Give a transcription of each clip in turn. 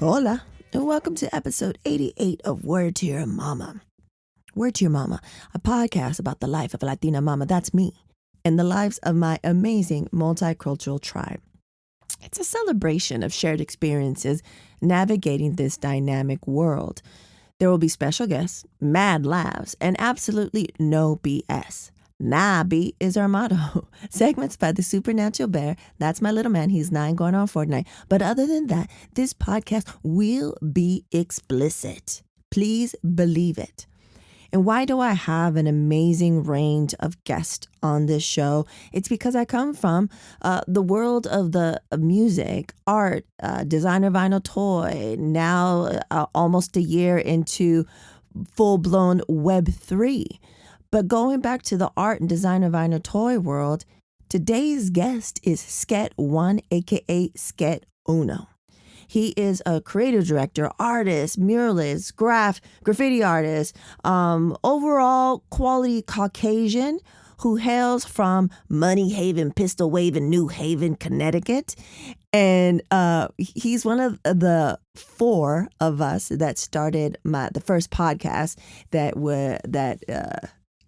Hola, and welcome to episode 88 of Word to Your Mama. Word to Your Mama, a podcast about the life of a Latina mama, that's me, and the lives of my amazing multicultural tribe. It's a celebration of shared experiences navigating this dynamic world. There will be special guests, mad laughs, and absolutely no BS. Nah, B is our motto. Segments by the Supernatural Bear. That's my little man. He's 9 going on 49. But other than that, this podcast will be explicit. Please believe it. And why do I have an amazing range of guests on this show? It's because I come from the world of the music, art, designer vinyl toy, now almost a year into full-blown Web3. But going back to the art and designer vinyl toy world, today's guest is Sket1, aka Sket Uno. He is a creative director, artist, muralist, graffiti artist, overall quality Caucasian who hails from Money Haven, Pistol Waving, New Haven, Connecticut. And he's one of the 4 of us that started the first podcast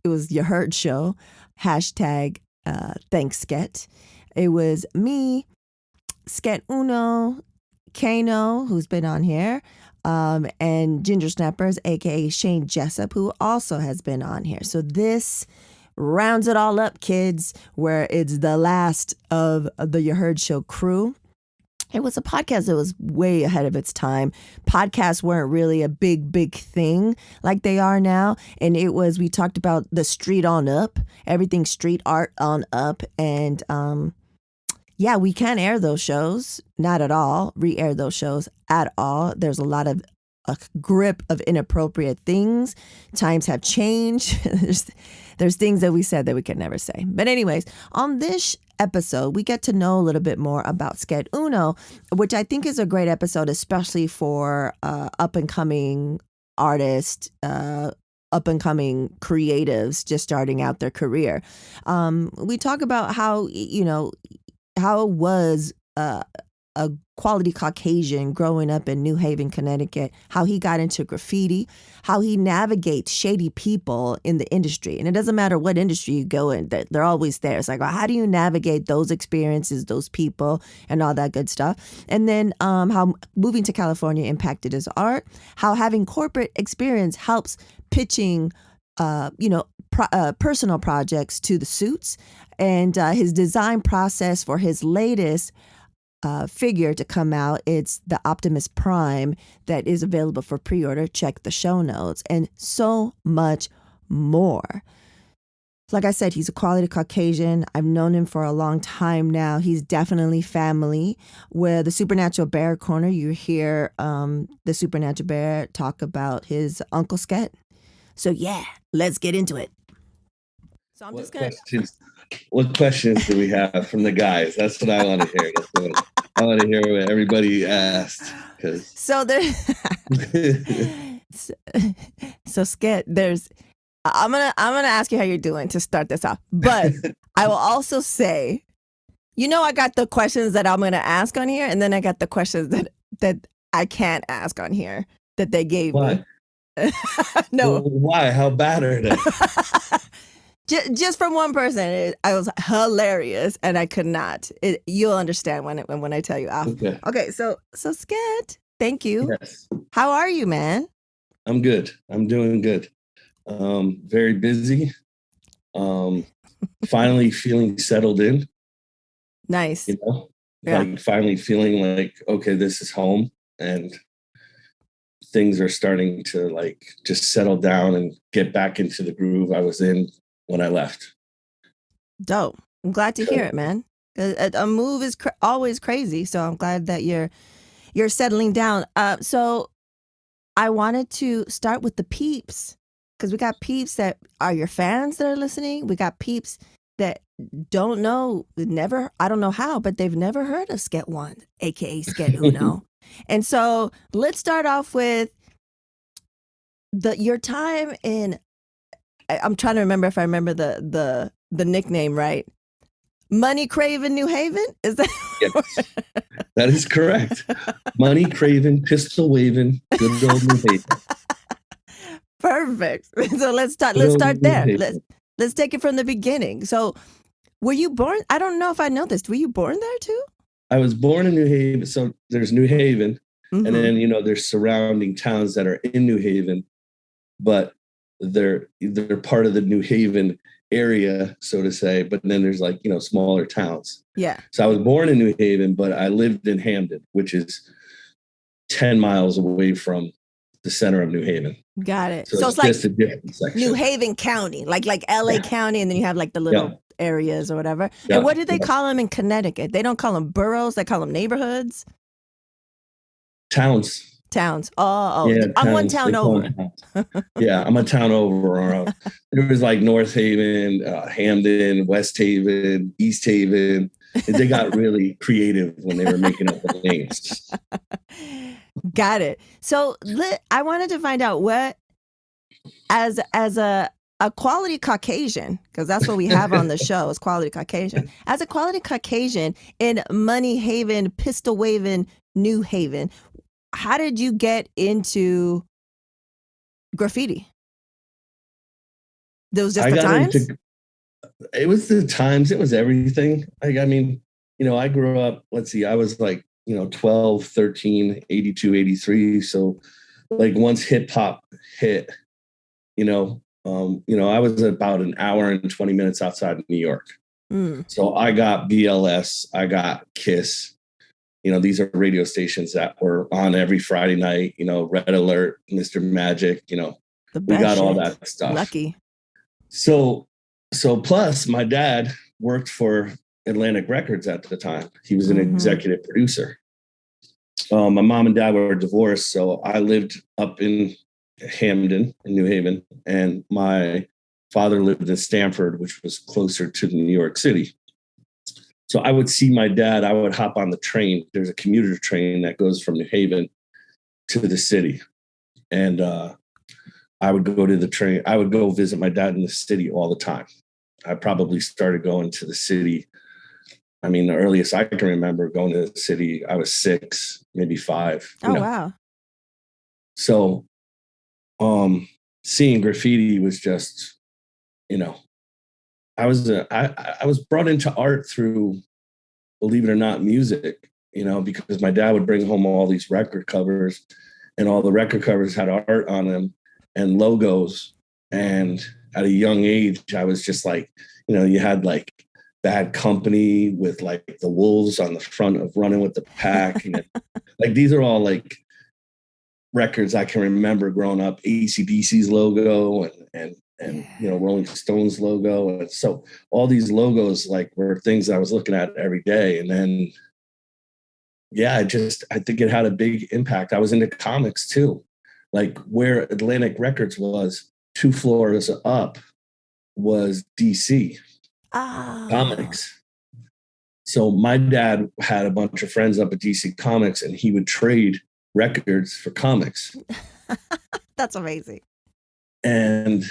it was your Heard Show, hashtag Thanks Sket. It was me, Sket Uno, Kano, who's been on here, and Ginger Snappers, aka Shane Jessup, who also has been on here. So this rounds it all up, kids, where it's the last of the You Heard Show crew. It was a podcast that was way ahead of its time. Podcasts weren't really a big thing like they are now. And we talked about the street on up, everything street art on up. And yeah, we can't air those shows, not at all, re-air those shows at all. There's a lot of a grip of inappropriate things. Times have changed. There's things that we said that we could never say. But anyways, on this episode, we get to know a little bit more about Sket Uno, which I think is a great episode, especially for up-and-coming artists, up-and-coming creatives just starting out their career. We talk about how it was a quality Caucasian growing up in New Haven, Connecticut, how he got into graffiti, how he navigates shady people in the industry. And it doesn't matter what industry you go in, they're always there. It's like, well, how do you navigate those experiences, those people, and all that good stuff? And then how moving to California impacted his art, how having corporate experience helps pitching personal projects to the suits, and his design process for his latest figure to come out. It's the Optimus Prime that is available for pre-order. Check the show notes, and so much more. Like I said, he's a quality Caucasian. I've known him for a long time now. He's definitely family. With the Supernatural Bear Corner, you hear the Supernatural Bear talk about his Uncle Sket. So yeah, let's get into it. So What questions do we have from the guys? That's what I want to hear. I want to hear what everybody asked. So Sket, I'm gonna ask you how you're doing to start this off, but I will also say, I got the questions that I'm gonna ask on here, and then I got the questions that I can't ask on here that they gave me. No. Well, why? How bad are they? Just from one person, I was hilarious, and I could not. You'll understand when I tell you off. Okay. So Sket, thank you. Yes. How are you, man? I'm good. I'm doing good. Very busy. Finally feeling settled in. Nice. Yeah. Like finally feeling like, okay, this is home, and things are starting to like just settle down and get back into the groove I was in when I left. Dope. I'm glad to hear it, man. A move is always crazy, so I'm glad that you're settling down. So I wanted to start with the peeps, because we got peeps that are your fans that are listening. We got peeps that don't know, I don't know how, but they've never heard of Sket1, aka Sket Uno. And so let's start off with your time in. I'm trying to remember if I remember the nickname right. Money Craven, New Haven? Is that? Yes, that is correct. Money craving, pistol waving, good old New Haven. Perfect. So let's start. Good Let's old start New there. Haven. Let's take it from the beginning. So, were you born? I don't know if I know this. Were you born there too? I was born in New Haven. So there's New Haven, and Mm-hmm. then there's surrounding towns that are in New Haven, but they're part of the New Haven area, so to say. But then there's like smaller towns. Yeah. So I was born in New Haven, but I lived in Hamden, which is 10 miles away from the center of New Haven. Got it. So So it's it's like just a different section. New Haven County, like LA Yeah. County, and then you have like the little areas or whatever. Yeah. And what do they call them in Connecticut? They don't call them boroughs, they call them neighborhoods. Towns. Oh, Yeah, I'm one towns. town They call over. them towns. Yeah, I'm a town over. There was like North Haven, Hamden, West Haven, East Haven. And they got really creative when they were making up the names. Got it. So I wanted to find out what, as a quality Caucasian, because that's what we have on the show is quality Caucasian. As a quality Caucasian in Money Haven, pistol waving, New Haven, how did you get into graffiti? There was just the times? It was the times. It was everything. Like, I mean, I grew up, let's see, I was like, 12, 13, 82, 83. So like once hip hop hit, I was about an hour and 20 minutes outside of New York. So I got BLS, I got KISS. These are radio stations that were on every Friday night, Red Alert, Mr. Magic, we got all that stuff. Lucky. So plus my dad worked for Atlantic Records at the time. He was an executive producer. My mom and dad were divorced, so I lived up in Hamden in New Haven, and my father lived in Stamford, which was closer to New York City. So I would see my dad, I would hop on the train. There's a commuter train that goes from New Haven to the city. And I would go to the train. I would go visit my dad in the city all the time. I probably started going to the city. I mean, the earliest I can remember going to the city, I was 6, maybe 5. Oh, wow. So seeing graffiti was just, I was brought into art through, believe it or not, music, because my dad would bring home all these record covers, and all the record covers had art on them and logos. And at a young age, I was just like, you had like Bad Company with like the wolves on the front of Running with the Pack. And like, these are all like records I can remember growing up, AC/DC's logo and Rolling Stones logo. And so all these logos like were things I was looking at every day. And then, I think it had a big impact. I was into comics too. Like where Atlantic Records was 2 floors up was DC Comics. So my dad had a bunch of friends up at DC Comics, and he would trade records for comics. That's amazing. And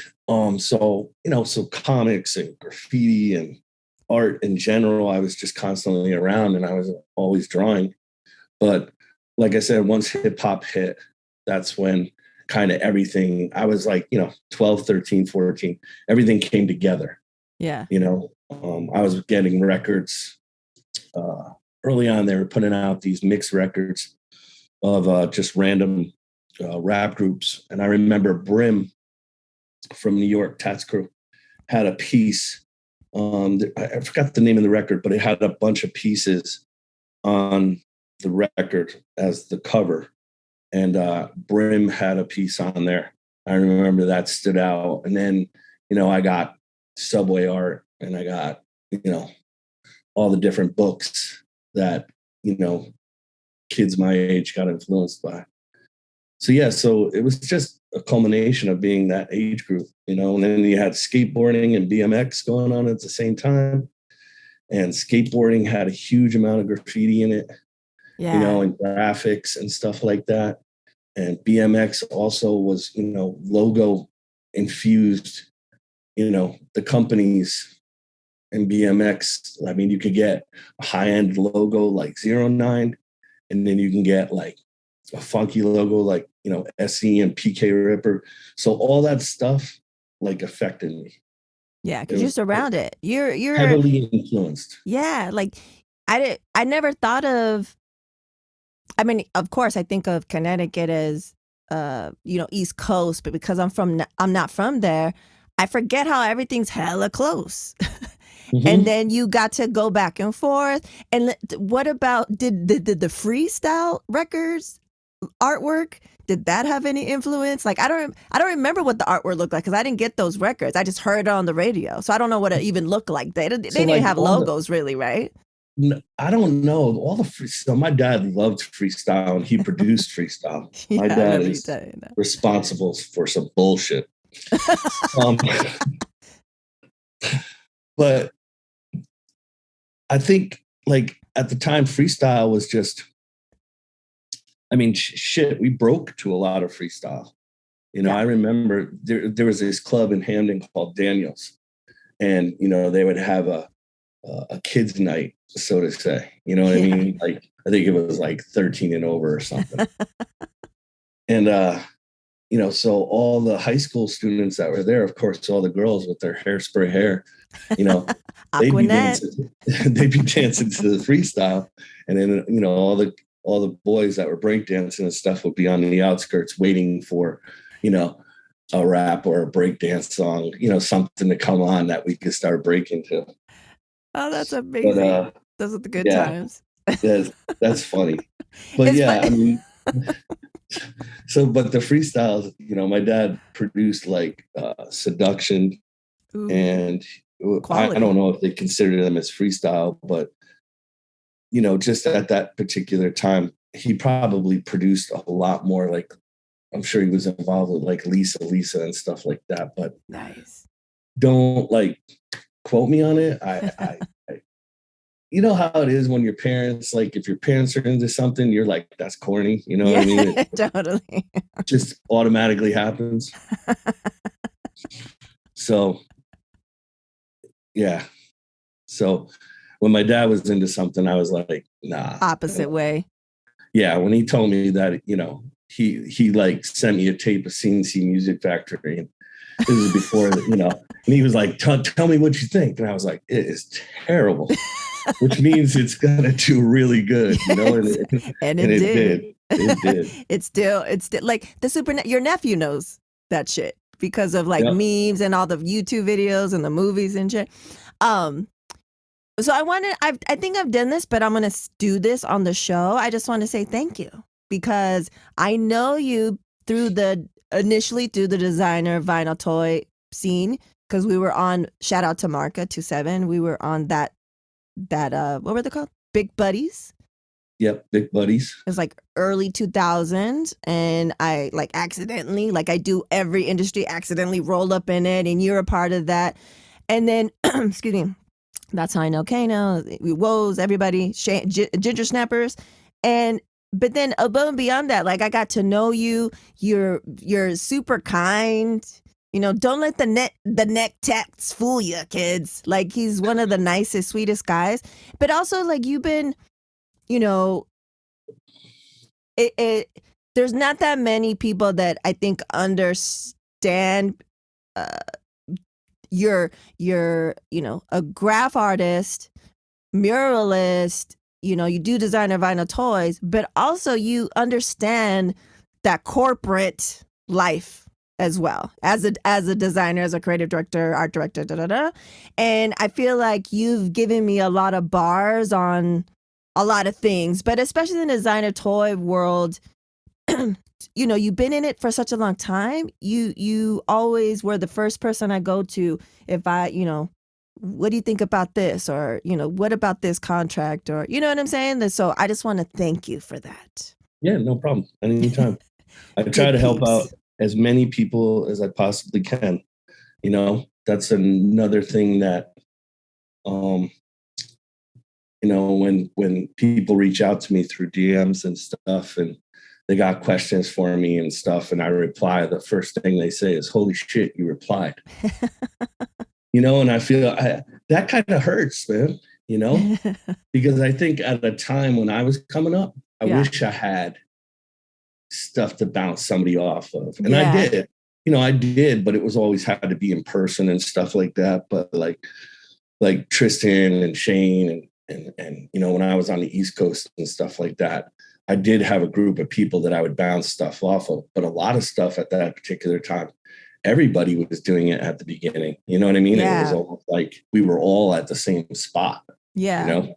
so comics and graffiti and art in general, I was just constantly around, and I was always drawing. But like I said, once hip hop hit, that's when kind of everything, I was like, 12, 13, 14, everything came together. Yeah. I was getting records early on. They were putting out these mixed records of just random rap groups. And I remember Brim from New York, Tatts crew, had a piece. I forgot the name of the record, but it had a bunch of pieces on the record as the cover. And Brim had a piece on there. I remember that stood out. And then, I got Subway art, and I got, all the different books that, kids my age got influenced by. So, so it was just a culmination of being that age group, and then you had skateboarding and BMX going on at the same time. And skateboarding had a huge amount of graffiti in it, and graphics and stuff like that. And BMX also was, logo infused, the companies in BMX. I mean, you could get a high-end logo like 09, and then you can get like a funky logo like, you know, SE and PK Ripper. So all that stuff like affected me. Yeah, because you're surrounded. You're heavily influenced. Yeah, like I never thought of. I mean, of course, I think of Connecticut as you know, East Coast, but because I'm not from there, I forget how everything's hella close. And then you got to go back and forth. And what about did the freestyle records artwork? Did that have any influence? Like I don't remember what the artwork looked like because I didn't get those records. I just heard it on the radio, so I don't know what it even looked like. They didn't like have logos really, right? I don't know. All the freestyle. My dad loved freestyle and he produced freestyle. Yeah, My dad is responsible for some bullshit. But I think like at the time, freestyle was just, I mean, shit, we broke to a lot of freestyle. You know, I remember there was this club in Hamden called Daniel's, and, you know, they would have a kids' night, so to say. You know what I mean? Like, I think it was like 13 and over or something. And, you know, so all the high school students that were there, of course, all the girls with their hairspray hair, you know, they'd be dancing to the freestyle. And then, you know, all the boys that were breakdancing and stuff would be on the outskirts waiting for, you know, a rap or a breakdance song, you know, something to come on that we could start breaking to. Oh, that's amazing. But, those are the good times. That's funny. But it's funny. I mean, so, but the freestyles, you know, my dad produced like Seduction. Ooh, and I don't know if they consider them as freestyle, but, you know, just at that particular time, he probably produced a lot more. Like, I'm sure he was involved with like Lisa and stuff like that, but nice. Don't like quote me on it. I you know how it is when your parents, like if your parents are into something, you're like, that's corny. You know what I mean? Totally. Just automatically happens. So, yeah. So when my dad was into something, I was like, nah. Opposite way. Yeah. When he told me that, you know, he like sent me a tape of CNC Music Factory. And it was before, you know, and he was like, tell me what you think. And I was like, it is terrible. Which means it's gonna do really good, you know, and it did. It did. It's still like your nephew knows that shit because of like memes and all the YouTube videos and the movies and shit. So I think I've done this, but I'm gonna do this on the show. I just want to say thank you because I know you initially through the designer vinyl toy scene because we were on, shout out to Marka 27. We were on that what were they called? Big Buddies. Yep, Big Buddies. It was like early 2000s, and I like accidentally, like I do every industry, accidentally rolled up in it, and you're a part of that. And then, excuse me, that's how I know Kano, Woes, everybody, Ginger Snappers, but then above and beyond that, like I got to know you. You're super kind. You know, don't let the neck tats fool you, kids. Like he's one of the nicest, sweetest guys. But also, like you've been, you know, there's not that many people that I think understand. You're you know, a graph artist, muralist. You know, you do designer vinyl toys, but also you understand that corporate life as well as a designer, as a creative director, art director, and I feel like you've given me a lot of bars on a lot of things, but especially in the designer toy world. You know, you've been in it for such a long time. You always were the first person I go to if I, you know, what do you think about this, or you know, what about this contract, or you know what I'm saying. So I just want to thank you for that. Yeah, no problem. Anytime. I try to help out as many people as I possibly can. You know, that's another thing that, you know, when people reach out to me through DMs and stuff, and they got questions for me and stuff, and I reply, the first thing they say is, "Holy shit, you replied." You know, and I feel that kind of hurts, man, you know, because I think at a time when I was coming up, I wish I had stuff to bounce somebody off of. And I did, I did, but it was always had to be in person and stuff like that. But like Tristan and Shane and when I was on the East Coast and stuff like that, I did have a group of people that I would bounce stuff off of. But a lot of stuff at that particular time, everybody was doing it at the beginning. You know what I mean? It was almost like we were all at the same spot. Yeah.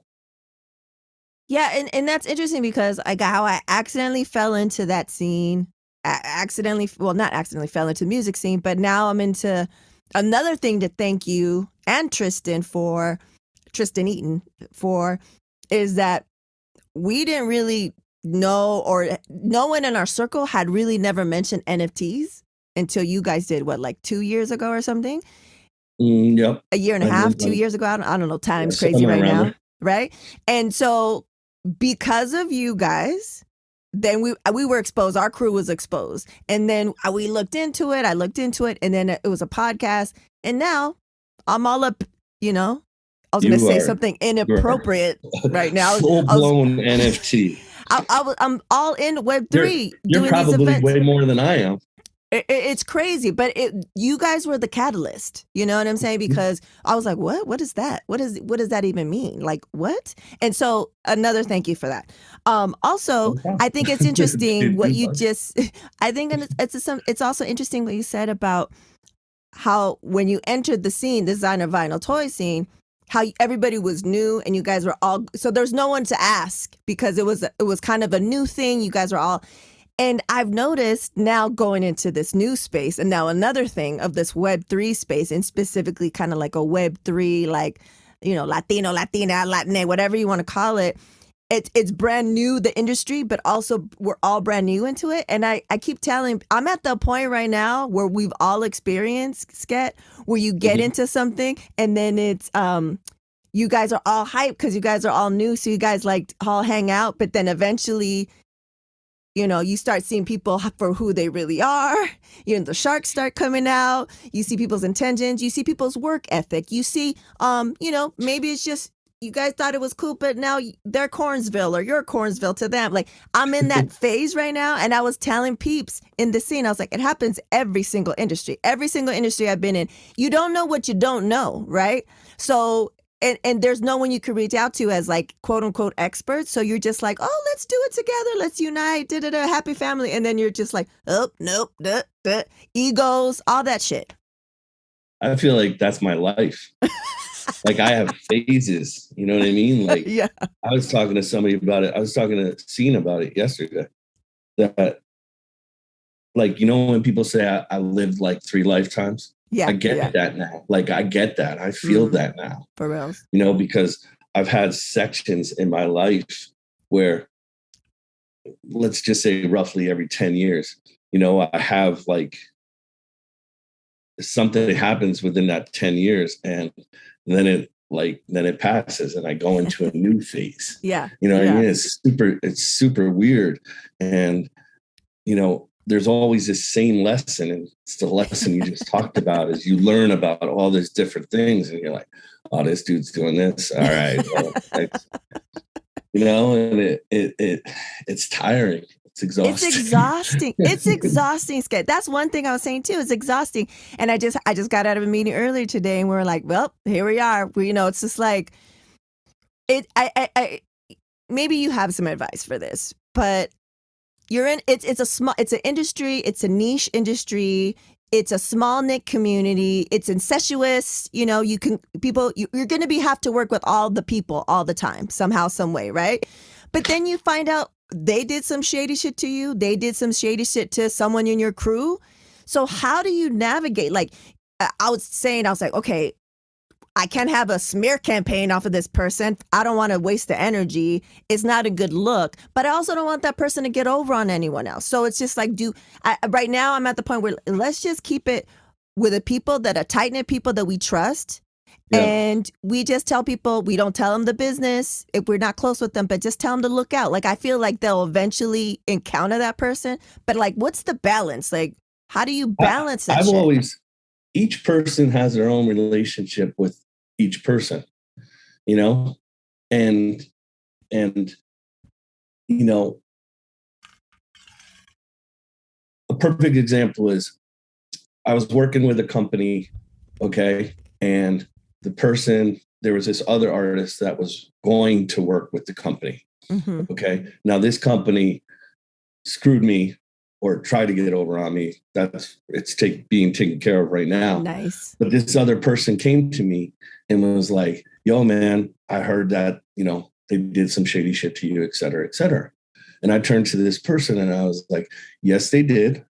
Yeah, and that's interesting because how I accidentally fell into that scene. Not accidentally fell into the music scene, but now I'm into another thing to thank you and Tristan Eaton for, is that we didn't really know, or no one in our circle had really never mentioned NFTs until you guys did, like 2 years ago or something? Yep. A year and a half, 2 years ago. I don't know. Time's crazy right now. There. Right. And so because of you guys, then we were exposed. Our crew was exposed. And then we looked into it. I looked into it. And then it was a podcast. And now I'm all up, I was going to say something inappropriate right now. Full-blown NFT. I'm all in Web3. You're probably way more than I am. It's crazy, but you guys were the catalyst. You know what I'm saying? Because I was like, what? What is that? What does that even mean? Like, what? And so another thank you for that. Also, I think it's interesting what you just, I think it's also interesting what you said about how when you entered the scene, designer vinyl toy scene, how everybody was new and you guys were all, so there's no one to ask because it was kind of a new thing. You guys were all. And I've noticed now going into this new space, and now another thing of this Web3 space, and specifically kind of like a Web3, like, Latino, Latina, Latina, whatever you want to call it. It's brand new, the industry, but also we're all brand new into it. And I keep telling, I'm at the point right now where we've all experienced, Sket, where you get into something and then it's, you guys are all hyped because you guys are all new. So you guys like all hang out, but then eventually, you start seeing people for who they really are. The sharks start coming out. You see people's intentions. You see people's work ethic. You see, maybe it's just you guys thought it was cool, but now they're Cornsville or you're Cornsville to them. Like, I'm in that phase right now. And I was telling peeps in the scene, I was like, it happens every single industry. Every single industry I've been in. You don't know what you don't know, right? So And there's no one you could reach out to as like quote unquote experts. So you're just like, oh, let's do it together. Let's unite. Happy family. And then you're just like, oh, nope, egos, all that shit. I feel like that's my life. Like I have phases. You know what I mean? Like I was talking to somebody about it. I was talking to Scene about it yesterday. That like, when people say I lived like 3 lifetimes. Yeah, I get that now. Like, I get that. I feel that now. For real. Because I've had sections in my life where, let's just say roughly every 10 years, I have like something that happens within that 10 years and then it passes and I go into a new phase. Yeah. What I mean? It's super weird. And, there's always this same lesson, and it's the lesson you just talked about. Is you learn about all these different things, and you're like, "Oh, this dude's doing this. All right, well, and it's tiring. It's exhausting. It's exhausting. It's exhausting, Sket. That's one thing I was saying too. It's exhausting. And I just got out of a meeting earlier today, and we were like, "Well, here we are." It's just like it. I maybe you have some advice for this, but. It's an industry, it's a niche industry, it's a small knit community, it's incestuous, you're going to have to work with all the people all the time, somehow, some way, right? But then you find out they did some shady shit to you, they did some shady shit to someone in your crew. So how do you navigate? Like, I was like, okay, I can't have a smear campaign off of this person. I don't want to waste the energy. It's not a good look, but I also don't want that person to get over on anyone else. So it's just like, right now I'm at the point where let's just keep it with the people that are tight-knit people that we trust. Yeah. And we just tell people, we don't tell them the business if we're not close with them, but just tell them to look out. Like, I feel like they'll eventually encounter that person, but like, what's the balance? Like, how do you balance that? Each person has their own relationship with each person, you know, and you know, a perfect example is I was working with a company, okay, and there was this other artist that was going to work with the company, okay. Now this company screwed me or tried to get over on me. Being taken care of right now. Nice. But this other person came to me and was like, yo, man, I heard that, they did some shady shit to you, et cetera, et cetera. And I turned to this person and I was like, yes, they did.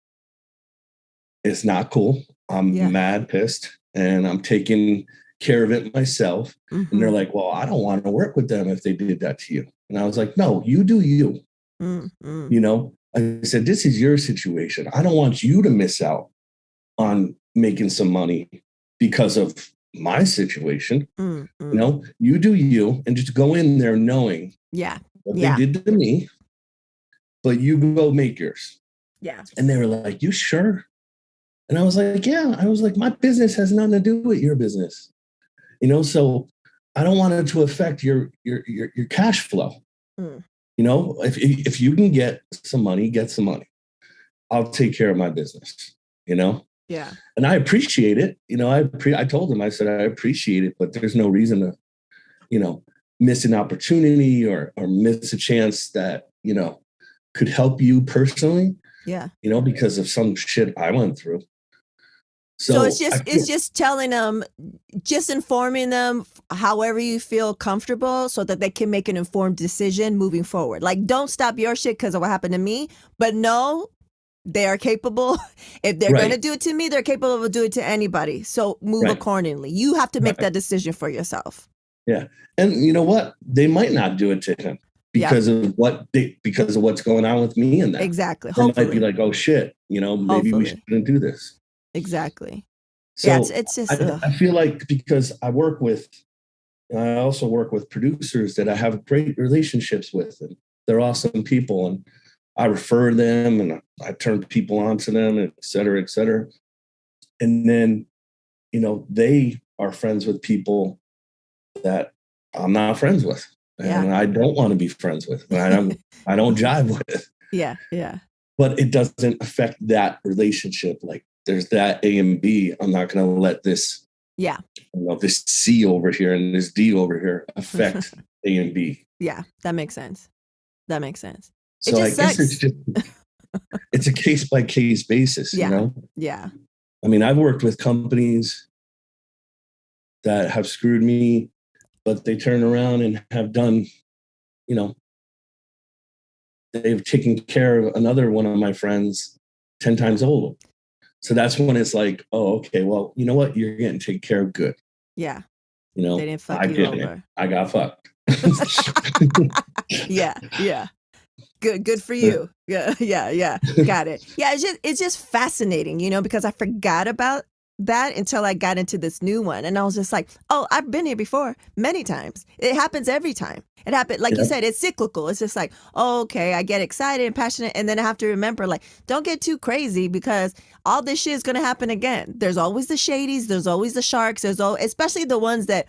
It's not cool. I'm mad, pissed, and I'm taking care of it myself. And they're like, well, I don't want to work with them if they did that to you. And I was like, no, you do you. I said, this is your situation. I don't want you to miss out on making some money because of my situation. You do you, and just go in there knowing what they did to me, but you go make yours. Yeah. And they were like, you sure? And I was like, yeah. I was like, my business has nothing to do with your business. So I don't want it to affect your cash flow. If you can get some money, get some money. I'll take care of my business, Yeah. And I appreciate it. I told him, I said, I appreciate it, but there's no reason to, miss an opportunity or miss a chance that, could help you personally. Yeah. Because of some shit I went through. So it's just telling them, just informing them however you feel comfortable so that they can make an informed decision moving forward. Like, don't stop your shit because of what happened to me, but no, they are capable. If they're going to do it to me, they're capable of doing it to anybody. So move accordingly. You have to make that decision for yourself. Yeah. And you know what? They might not do it to him because of what's going on with me and that. Exactly. They might be like, oh shit, maybe we shouldn't do this. Exactly. So it's just, I feel like because I also work with producers that I have great relationships with, and they're awesome people, and I refer them and I turn people on to them, et cetera, et cetera. And then, they are friends with people that I'm not friends with, and I don't want to be friends with, and I don't jive with. Yeah. Yeah. But it doesn't affect that relationship. Like, there's that A and B. I'm not going to let this, this C over here and this D over here affect A and B. Yeah, that makes sense. So I guess it's a case by case basis, Yeah. I mean, I've worked with companies that have screwed me, but they turn around and have done, they've taken care of another one of my friends 10 times over. So that's when it's like, oh, okay, well, you know what? You're getting taken care of good. Yeah. They didn't fuck you over. I got fucked. Yeah. Good for you. Yeah. Got it. Yeah, it's just fascinating, because I forgot about that until I got into this new one. And I was just like, oh, I've been here before many times. It happens every time. It happened, like you said, it's cyclical. It's just like, oh, okay, I get excited and passionate. And then I have to remember, like, don't get too crazy because all this shit is going to happen again. There's always the shadies. There's always the sharks. Especially the ones that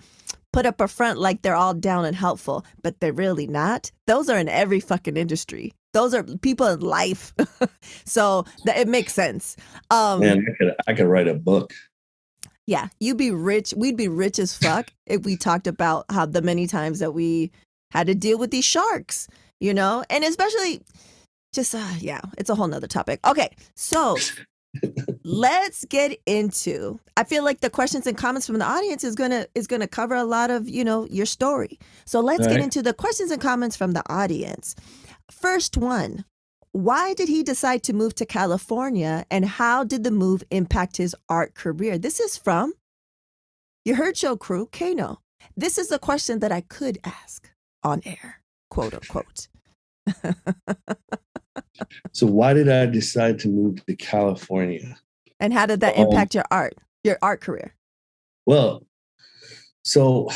put up a front like they're all down and helpful, but they're really not. Those are in every fucking industry. Those are people in life. So it makes sense. Man, I could write a book. Yeah, you'd be rich. We'd be rich as fuck if we talked about how the many times that we had to deal with these sharks, and especially just, it's a whole nother topic. Okay, so let's get into, I feel like the questions and comments from the audience is gonna cover a lot of, your story. So let's get into the questions and comments from the audience. First one, why did he decide to move to California and how did the move impact his art career? This is from your Heard Show crew, Kano. This is a question that I could ask on air, quote unquote. So why did I decide to move to California? And how did that impact your art career? Well, so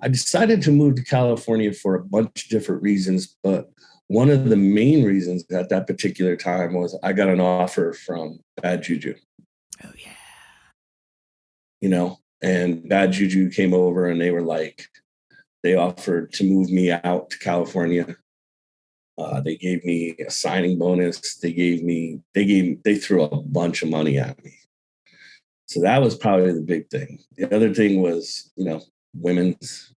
I decided to move to California for a bunch of different reasons, but one of the main reasons at that particular time was I got an offer from Bad Juju. Oh, yeah. and Bad Juju came over and they offered to move me out to California. They gave me a signing bonus. They threw a bunch of money at me. So that was probably the big thing. The other thing was, women's.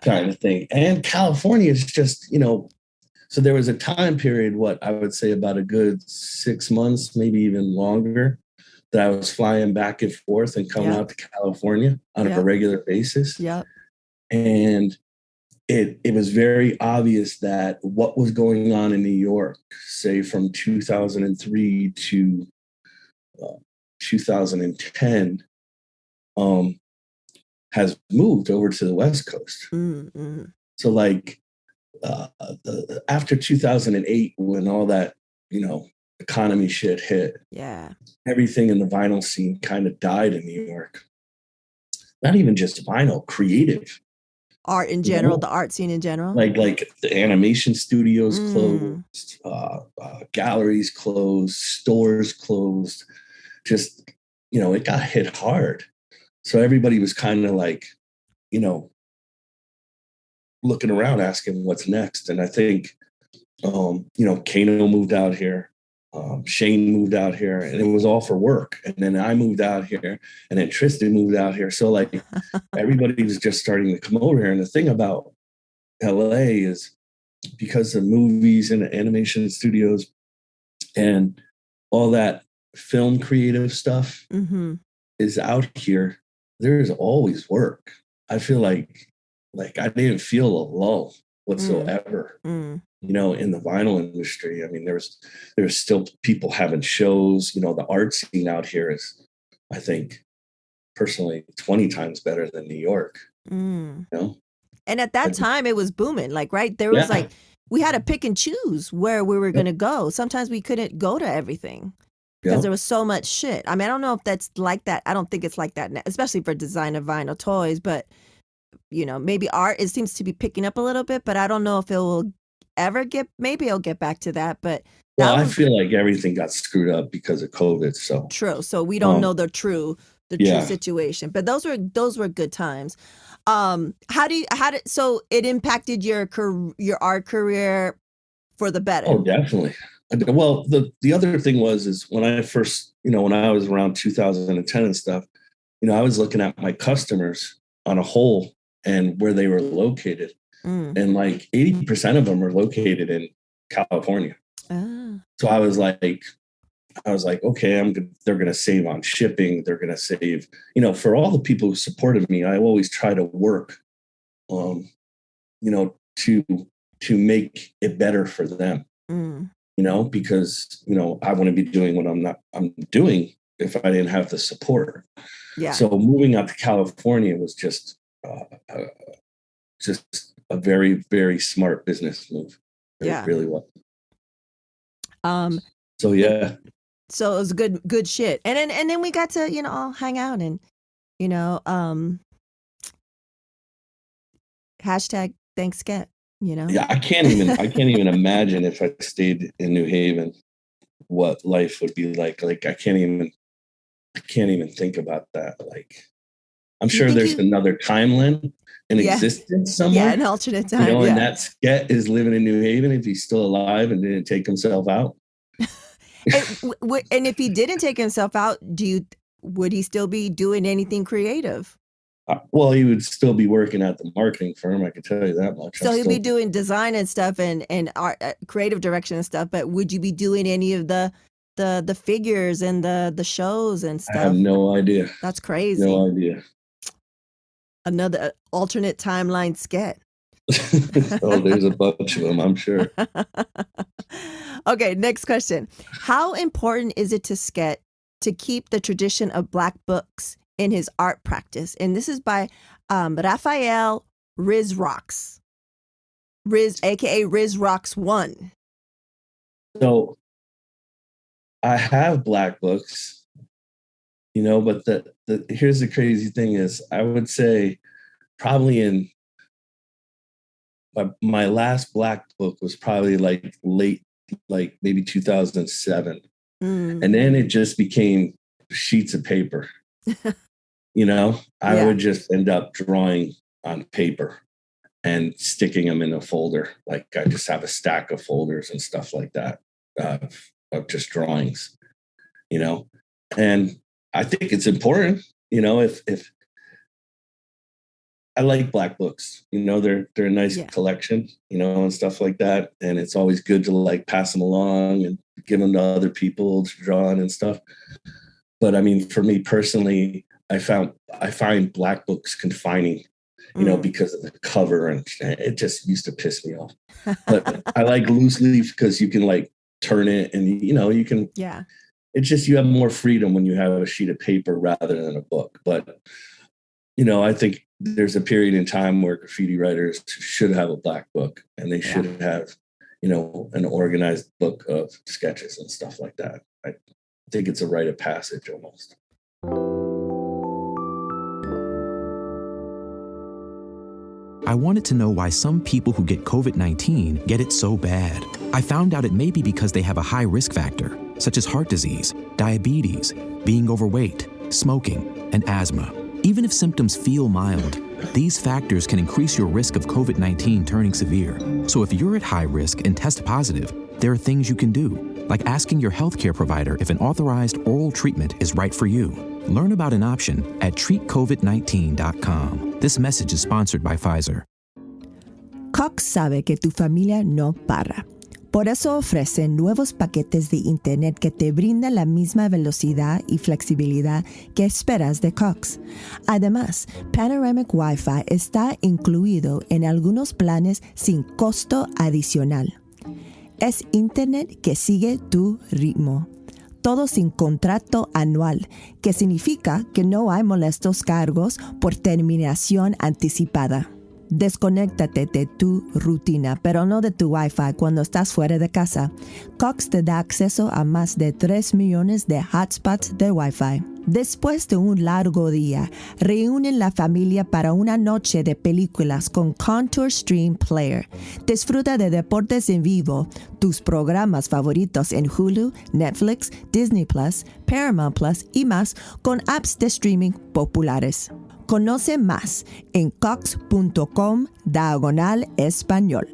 Trying to think. And California is just, so there was a time period, what I would say about a good 6 months, maybe even longer, that I was flying back and forth and coming out to California on a regular basis. Yep. And it was very obvious that what was going on in New York, say from 2003 to 2010, has moved over to the West Coast. Mm-hmm. So after 2008, when all that, economy shit hit, everything in the vinyl scene kind of died in New York. Not even just vinyl, creative. Art in general, the art scene in general. Like the animation studios closed, galleries closed, stores closed. Just, it got hit hard. So everybody was kind of looking around, asking what's next. And I think, Kano moved out here. Shane moved out here, and it was all for work. And then I moved out here, and then Tristan moved out here. So everybody was just starting to come over here. And the thing about LA is, because the movies and the animation studios and all that film creative stuff is out here, there's always work. I feel like I didn't feel a lull whatsoever. In the vinyl industry. I mean, there's still people having shows. The art scene out here is, I think, personally, 20 times better than New York. And at that time, it was booming. There was we had to pick and choose where we were going to go. Sometimes we couldn't go to everything because there was so much shit. I mean, I don't know if that's like that. I don't think it's like that, especially for designer vinyl toys. But maybe art, it seems to be picking up a little bit. But I don't know if it will ever maybe I'll get back to that, but I feel like everything got screwed up because of COVID. So true. So we don't know the true situation, but those were good times. So it impacted your art career for the better? Oh, definitely. Well, the other thing is when I first, when I was around 2010 and stuff, I was looking at my customers on a whole and where they were located. And 80% of them are located in California. So I was like, okay, they're going to save on shipping. They're going to save, for all the people who supported me. I always try to work, to make it better for them, because, I wouldn't be doing what I'm doing if I didn't have the support. Yeah. So moving out to California was just a very, very smart business move. It really was. So yeah. So it was good shit. And then we got to, all hang out and, hashtag thanks Sket, Yeah, I can't even imagine if I stayed in New Haven, what life would be like. Like I can't even think about that. Like I'm sure there's another timeline in existence somewhere. Yeah, an alternate time. And that Sket is living in New Haven if he's still alive and didn't take himself out. And if he didn't take himself out, would he still be doing anything creative? Well, he would still be working at the marketing firm. I can tell you that much. So he'd be doing design and stuff and art, creative direction and stuff. But would you be doing any of the figures and the shows and stuff? I have no idea. That's crazy. No idea. Another alternate timeline Sket. Oh, there's a bunch of them, I'm sure. Okay, next question. How important is it to Sket to keep the tradition of Black books in his art practice? And this is by Raphael Riz Rocks. aka Riz Rocks 1. So I have Black books, but here's the crazy thing is I would say probably in my last Black book was probably late, maybe 2007. And then it just became sheets of paper. I would just end up drawing on paper and sticking them in a folder. Like I just have a stack of folders and stuff like that of just drawings, and I think it's important, if I like black books, they're a nice collection, and stuff like that. And it's always good to like pass them along and give them to other people to draw on and stuff. But I mean, for me personally, I find black books confining, because of the cover, and it just used to piss me off. But I like loose leaf because you can like turn it and, you can, it's just, you have more freedom when you have a sheet of paper rather than a book. But, I think there's a period in time where graffiti writers should have a black book, and they should have, an organized book of sketches and stuff like that. I think it's a rite of passage almost. I wanted to know why some people who get COVID-19 get it so bad. I found out it may be because they have a high risk factor, such as heart disease, diabetes, being overweight, smoking, and asthma. Even if symptoms feel mild, these factors can increase your risk of COVID-19 turning severe. So if you're at high risk and test positive, there are things you can do, like asking your healthcare provider if an authorized oral treatment is right for you. Learn about an option at treatcovid19.com. This message is sponsored by Pfizer. Cox sabe que tu familia no para. Por eso ofrece nuevos paquetes de Internet que te brindan la misma velocidad y flexibilidad que esperas de Cox. Además, Panoramic Wi-Fi está incluido en algunos planes sin costo adicional. Es Internet que sigue tu ritmo. Todo sin contrato anual, que significa que no hay molestos cargos por terminación anticipada. Desconéctate de tu rutina, pero no de tu Wi-Fi cuando estás fuera de casa. Cox te da acceso a más de 3 millones de hotspots de Wi-Fi. Después de un largo día, reúnen la familia para una noche de películas con Contour Stream Player. Disfruta de deportes en vivo, tus programas favoritos en Hulu, Netflix, Disney Plus, Paramount Plus y más con apps de streaming populares. Conoce más en cox.com/español.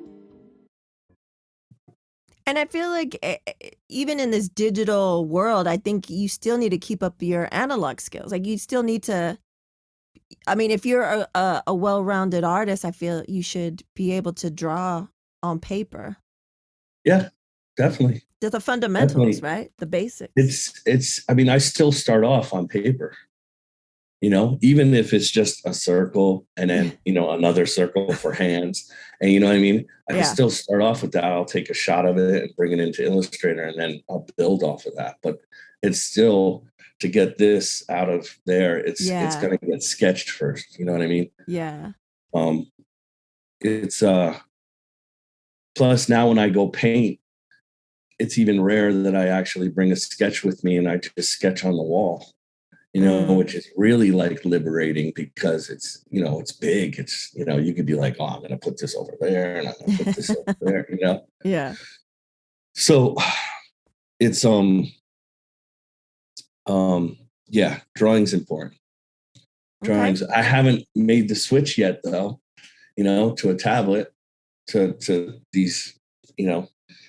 And I feel like even in this digital world, I think you still need to keep up your analog skills. Like you still need to, I mean, if you're a well-rounded artist, I feel you should be able to draw on paper. Yeah, definitely. The fundamentals, right? The basics. I mean, I still start off on paper. Even if it's just a circle and then, another circle for hands. And you know what I mean? I can still start off with that. I'll take a shot of it and bring it into Illustrator, and then I'll build off of that. But it's still, to get this out of there, it's going to get sketched first. You know what I mean? Yeah. It's plus now when I go paint, it's even rare that I actually bring a sketch with me and I just sketch on the wall. Which is really like liberating because it's, it's big. It's, you could be like, oh, I'm going to put this over there and I'm going to put this over there, Yeah. So it's, drawing's important. Drawings. Okay. I haven't made the switch yet though, to a tablet, to these,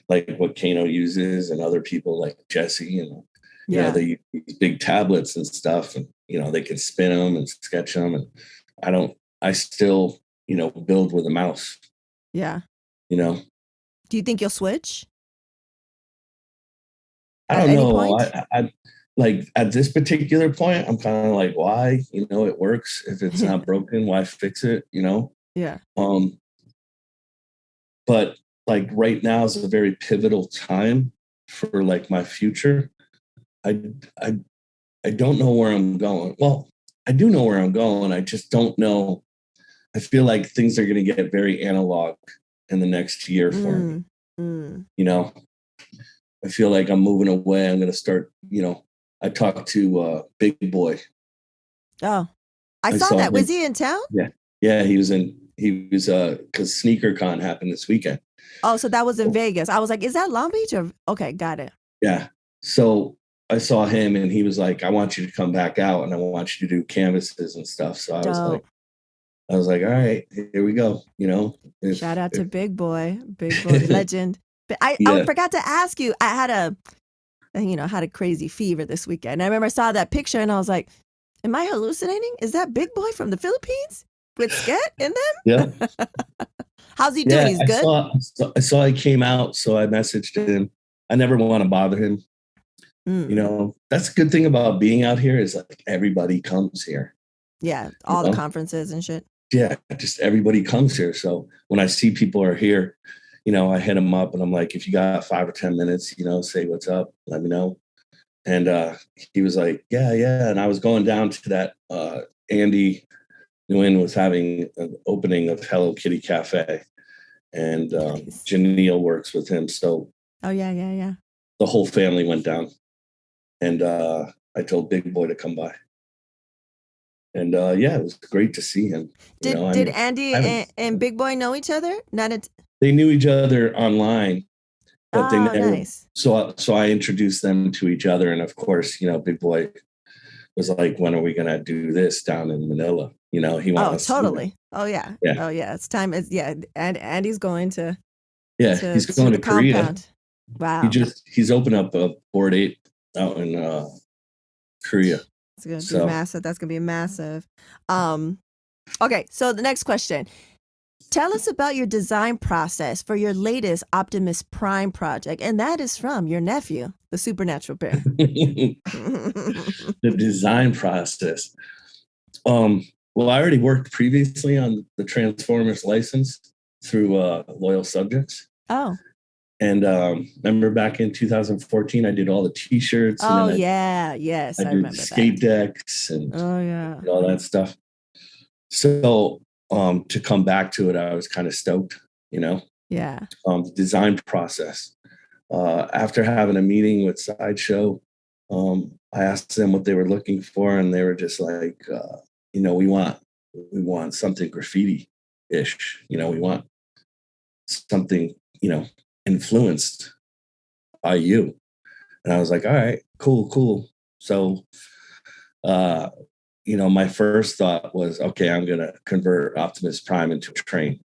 like what Kano uses and other people like Jesse and, they use big tablets and stuff, and they can spin them and sketch them, and I still build with a mouse. Yeah. Do you think you'll switch? I don't know. I like at this particular point, I'm kind of like, why? It works. If it's not broken, why fix it? Yeah. But like right now is a very pivotal time for like my future. I don't know where I'm going. Well, I do know where I'm going. I just don't know. I feel like things are going to get very analog in the next year for me. I feel like I'm moving away. I'm going to start, I talked to Big Boy. Oh, I saw that. Was he in town? Yeah. Yeah. He was because SneakerCon happened this weekend. Oh, so that was in Vegas. I was like, is that Long Beach? Okay. Got it. Yeah. So I saw him and he was like, I want you to come back out and I want you to do canvases and stuff. So I Dope. was like, all right, here we go. Shout out to Big Boy legend. But I forgot to ask you, I had a crazy fever this weekend. I remember I saw that picture and I was like, am I hallucinating? Is that Big Boy from the Philippines with Sket in them? Yeah. How's he doing? He's good? I saw he came out, so I messaged him. I never want to bother him. That's a good thing about being out here is like everybody comes here. Yeah, all the conferences and shit. Yeah, just everybody comes here. So when I see people are here, I hit them up and I'm like, if you got 5 or 10 minutes, say what's up, let me know. And he was like, yeah. And I was going down to that Andy Nguyen was having an opening of Hello Kitty Cafe. And Nice. Janelle works with him. So yeah. The whole family went down. And I told Big Boy to come by. And it was great to see him. Did Andy and Big Boy know each other? They knew each other online, but they never. Nice. So I introduced them to each other, and of course, Big Boy was like, "When are we gonna do this down in Manila?" He wants. Oh, totally. Oh yeah. Oh yeah. It's time. And Andy's going to. Yeah, he's going to Korea. Compound. Wow. He's opened up a Board 8 out in Korea. It's going to be massive. That's going to be massive. Okay, so the next question. Tell us about your design process for your latest Optimus Prime project. And that is from your nephew, the Supernatural Bear. The design process. Well, I already worked previously on the Transformers license through Loyal Subjects. Oh. And remember back in 2014, I did all the T-shirts. Oh, yeah. Yes, I remember that. Skate decks and all that stuff. So to come back to it, I was kind of stoked, Yeah. The design process. After having a meeting with Sideshow, I asked them what they were looking for, and they were just like, we want something graffiti-ish. We want something, influenced by you. And I was like, all right, cool. So, my first thought was, okay, I'm going to convert Optimus Prime into a train.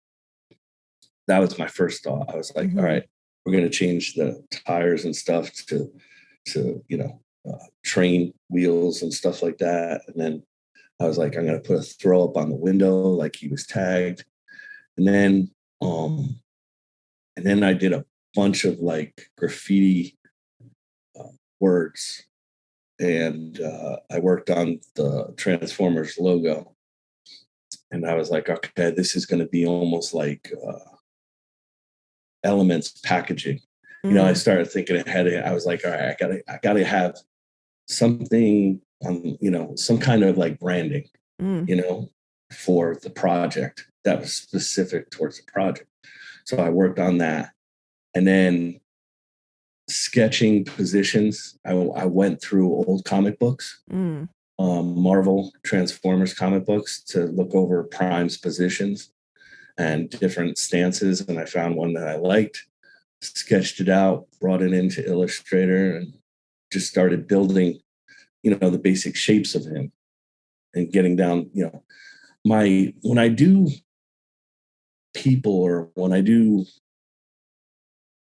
That was my first thought. I was like, all right, we're going to change the tires and stuff to train wheels and stuff like that. And then I was like, I'm going to put a throw up on the window like he was tagged. And then I did a bunch of like graffiti words, and I worked on the Transformers logo. And I was like, okay, this is going to be almost like Elements packaging. I started thinking ahead. I was like, all right, I gotta have something on, some kind of like branding, for the project that was specific towards the project. So I worked on that. And then sketching positions, I went through old comic books, Marvel Transformers comic books, to look over Prime's positions and different stances. And I found one that I liked, sketched it out, brought it into Illustrator, and just started building, the basic shapes of him and getting down, when I do people, or when I do,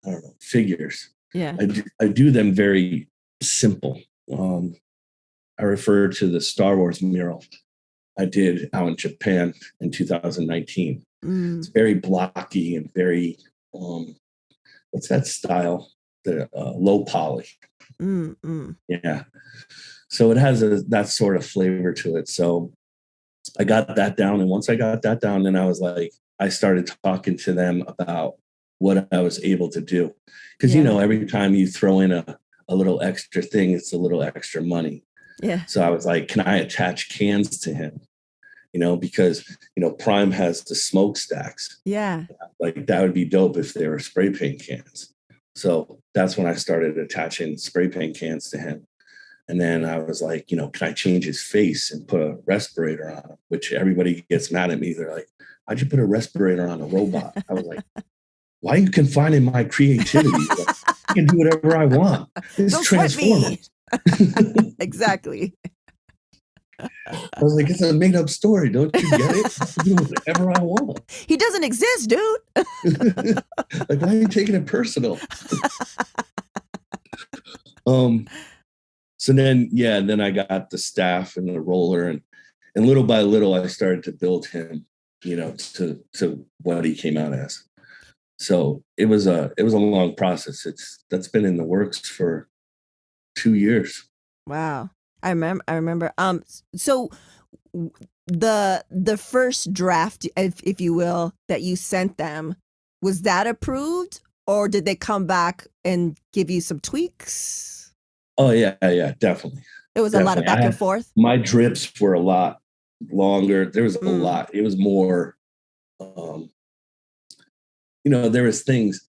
I don't know, figures. Yeah. I do them very simple. I refer to the Star Wars mural I did out in Japan in 2019. It's very blocky and very, what's that style? The low poly. Yeah. So it has that sort of flavor to it. So I got that down. And once I got that down, then I was like, I started talking to them about what I was able to do. Because, every time you throw in a little extra thing, it's a little extra money. Yeah. So I was like, can I attach cans to him? Because, Prime has the smokestacks. Yeah. Like that would be dope if they were spray paint cans. So that's when I started attaching spray paint cans to him. And then I was like, can I change his face and put a respirator on him? Which everybody gets mad at me. They're like, why'd you put a respirator on a robot? I was like, why are you confining my creativity? Like, I can do whatever I want. This is Transformers. Exactly. I was like, it's a made up story. Don't you get it? I can do whatever I want. He doesn't exist, dude. Like, why are you taking it personal? So then I got the staff and the roller, and little by little I started to build him, to what he came out as. So it was a long process. That's been in the works for 2 years. Wow. I remember. So the first draft, if you will, that you sent them, was that approved, or did they come back and give you some tweaks? Oh yeah, definitely. It was a lot of back and forth. My drips were a lot longer. There was a lot. It was more, there was things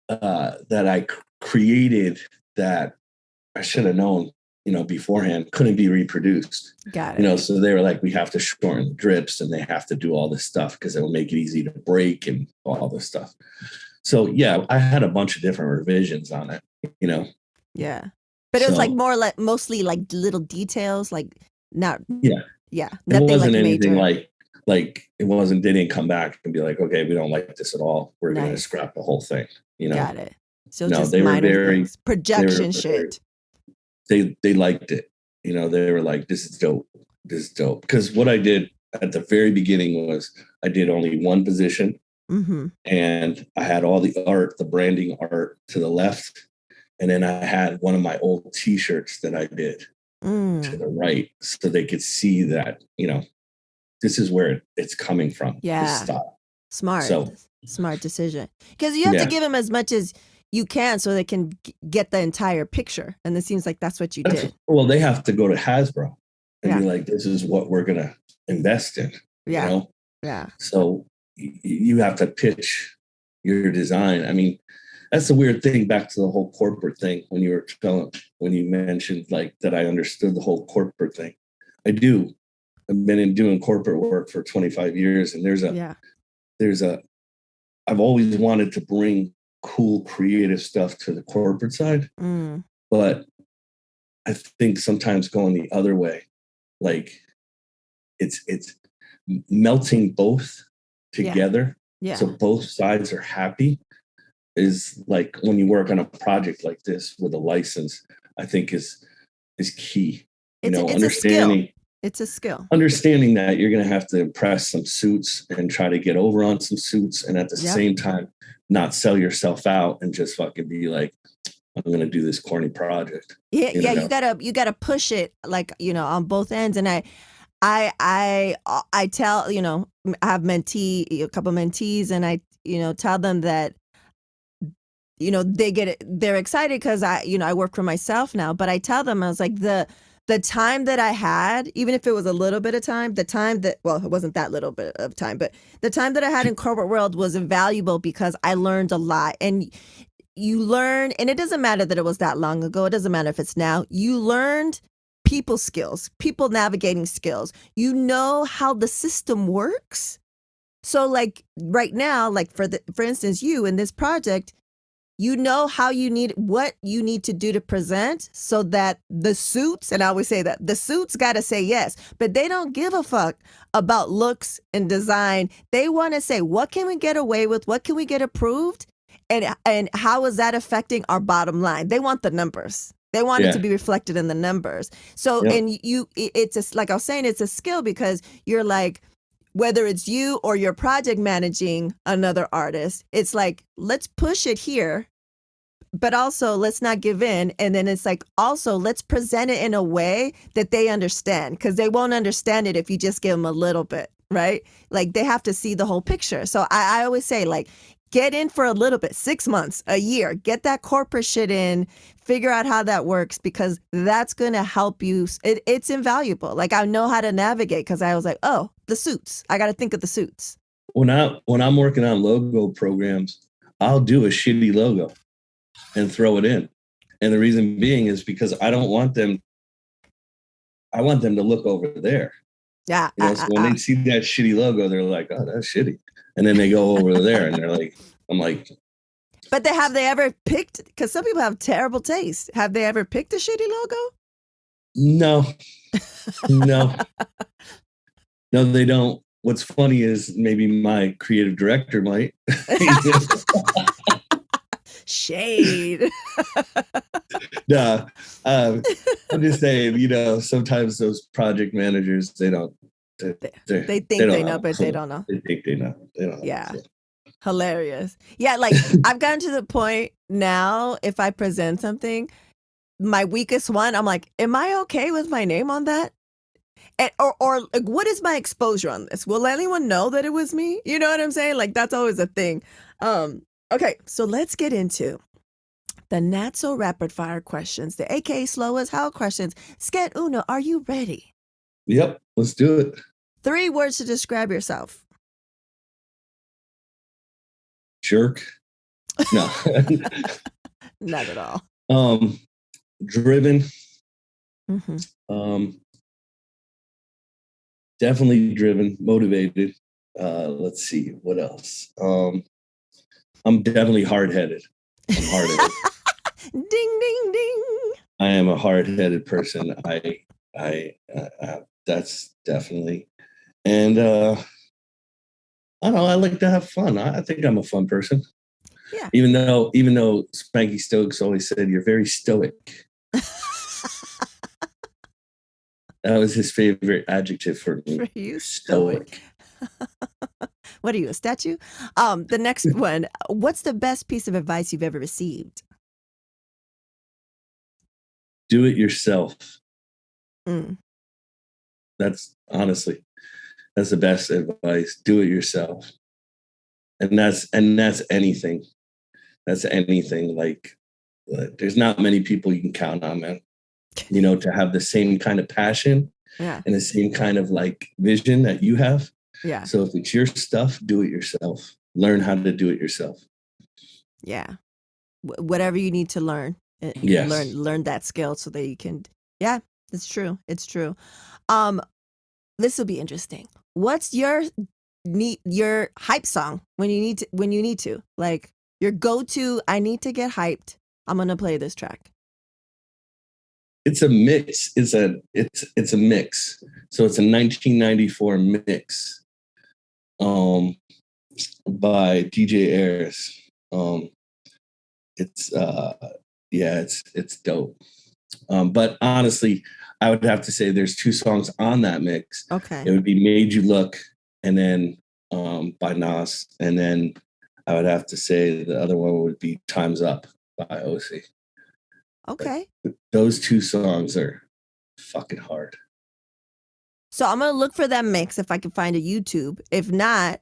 that I created that I should have known, beforehand, couldn't be reproduced. Got it. So they were like, we have to shorten the drips and they have to do all this stuff because it will make it easy to break and all this stuff. So yeah, I had a bunch of different revisions on it, Yeah. But it was like more like mostly like little details, like not. Yeah. Yeah. It wasn't like anything major. like it wasn't, they didn't come back and be like, okay, we don't like this at all. We're going to scrap the whole thing. Got it. So no, just they minor were very things. Projection shit. They liked it. They were like, this is dope. This is dope. Because what I did at the very beginning was I did only one position. Mm-hmm. And I had all the art, the branding art to the left. And then I had one of my old t-shirts that I did to the right, so they could see that, this is where it's coming from. Yeah. This style. Smart. So, smart decision. Because you have to give them as much as you can so they can get the entire picture. And it seems like that's what you did. Well, they have to go to Hasbro and be like, this is what we're going to invest in. Yeah. Yeah. So you have to pitch your design. I mean, that's the weird thing, back to the whole corporate thing, when you mentioned like that I understood the whole corporate thing. I do. I've been doing corporate work for 25 years, and I've always wanted to bring cool, creative stuff to the corporate side. But I think sometimes going the other way, like it's melting both together. Yeah. So both sides are happy, is like when you work on a project like this with a license, I think is key. It's understanding. It's a skill. Understanding that you're going to have to impress some suits and try to get over on some suits, and at the same time, not sell yourself out and just fucking be like, I'm going to do this corny project. Yeah. You gotta push it, like, on both ends. And I tell, I have a couple mentees, and I, tell them that, they're excited because I work for myself now, but I tell them, I was like, the time that I had, even if it was a little bit of time, it wasn't that little bit of time, but the time that I had in corporate world was invaluable because I learned a lot. And you learn, and it doesn't matter that it was that long ago. It doesn't matter if it's now. You learned people skills, people navigating skills. You know how the system works. So like right now, like for instance, you in this project, you know what you need to do to present so that the suits, and I always say that the suits got to say yes, but they don't give a fuck about looks and design. They want to say, what can we get away with? What can we get approved? And how is that affecting our bottom line? They want the numbers. They want it to be reflected in the numbers. So, and it's like I was saying, it's a skill, because you're like, whether it's you or you're project managing another artist, it's like, let's push it here, but also let's not give in. And then it's like, also let's present it in a way that they understand, because they won't understand it if you just give them a little bit, right? Like they have to see the whole picture. So I always say, like, get in for a little bit, 6 months, a year, get that corporate shit in, figure out how that works, because that's going to help you. It's invaluable. Like I know how to navigate, because I was like, oh, the suits. I got to think of the suits. When I'm working on logo programs, I'll do a shitty logo and throw it in. And the reason being is because I want them to look over there. Yeah. So when they see that shitty logo, they're like, oh, that's shitty. And then they go over there and they're like, I'm like, But have they ever picked, because some people have terrible taste. Have they ever picked a shady logo? No, no, no, they don't. What's funny is maybe my creative director might. Shade. Nah, I'm just saying, sometimes those project managers, they don't. They think they know, but they don't know. They think they know. They don't know. Yeah. Hilarious. Yeah, like I've gotten to the point now, if I present something, my weakest one, I'm like, am I okay with my name on that? And, or like, what is my exposure on this? Will anyone know that it was me? You know what I'm saying? Like, that's always a thing. Okay, so let's get into the not so rapid fire questions, the AKA slow as hell questions. Sket Uno, are you ready? Yep, let's do it. 3 words to describe yourself. Jerk. No. Not at all. Driven. Mm-hmm. Definitely driven, motivated. Let's see, what else? I'm definitely hard-headed. I'm hard-headed. Ding, ding, ding. I am a hard-headed person. I that's definitely. And I don't know, I like to have fun. I think I'm a fun person. Yeah. Even though Spanky Stokes always said you're very stoic. That was his favorite adjective for me. For you, stoic. What are you, a statue? The next one. What's the best piece of advice you've ever received? Do it yourself. Mm. That's honestly, that's the best advice. Do it yourself. And that's anything. That's anything. Like, there's not many people you can count on, man. To have the same kind of passion and the same kind of like vision that you have. Yeah. So if it's your stuff, do it yourself. Learn how to do it yourself. Yeah. Whatever you need to learn. Yes. Learn that skill so that you can. Yeah, it's true. It's true. This will be interesting. What's your hype song when you need to? Like your go-to, I need to get hyped. I'm going to play this track. It's a mix. It's a mix. So it's a 1994 mix by DJ Ayers. It's dope. But honestly, I would have to say there's 2 songs on that mix. Okay. It would be Made You Look and then by Nas, and then I would have to say the other one would be Time's Up by OC. Okay. But those 2 songs are fucking hard. So I'm gonna look for that mix if I can find a YouTube. If not,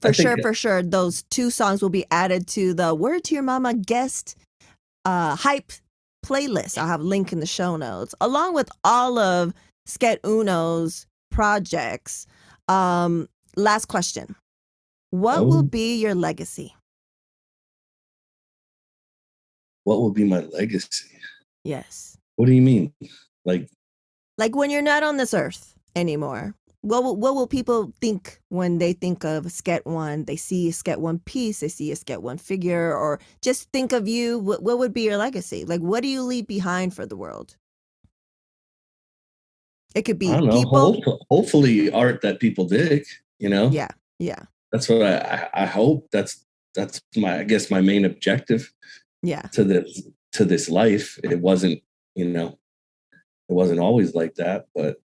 for sure, those 2 songs will be added to the Word to Your Mama guest hype playlist. I'll have a link in the show notes, along with all of Sket Uno's projects. Last question. What will be your legacy? What will be my legacy? Yes. What do you mean? Like when you're not on this earth anymore, what will people think when they think of Sket One? They see a Sket One piece, they see a Sket One figure, or just think of you. What would be your legacy? Like, what do you leave behind for the world? It could be people. Hopefully art that people dig, Yeah. That's what I hope. That's my main objective. Yeah. To this life. It wasn't, it wasn't always like that, but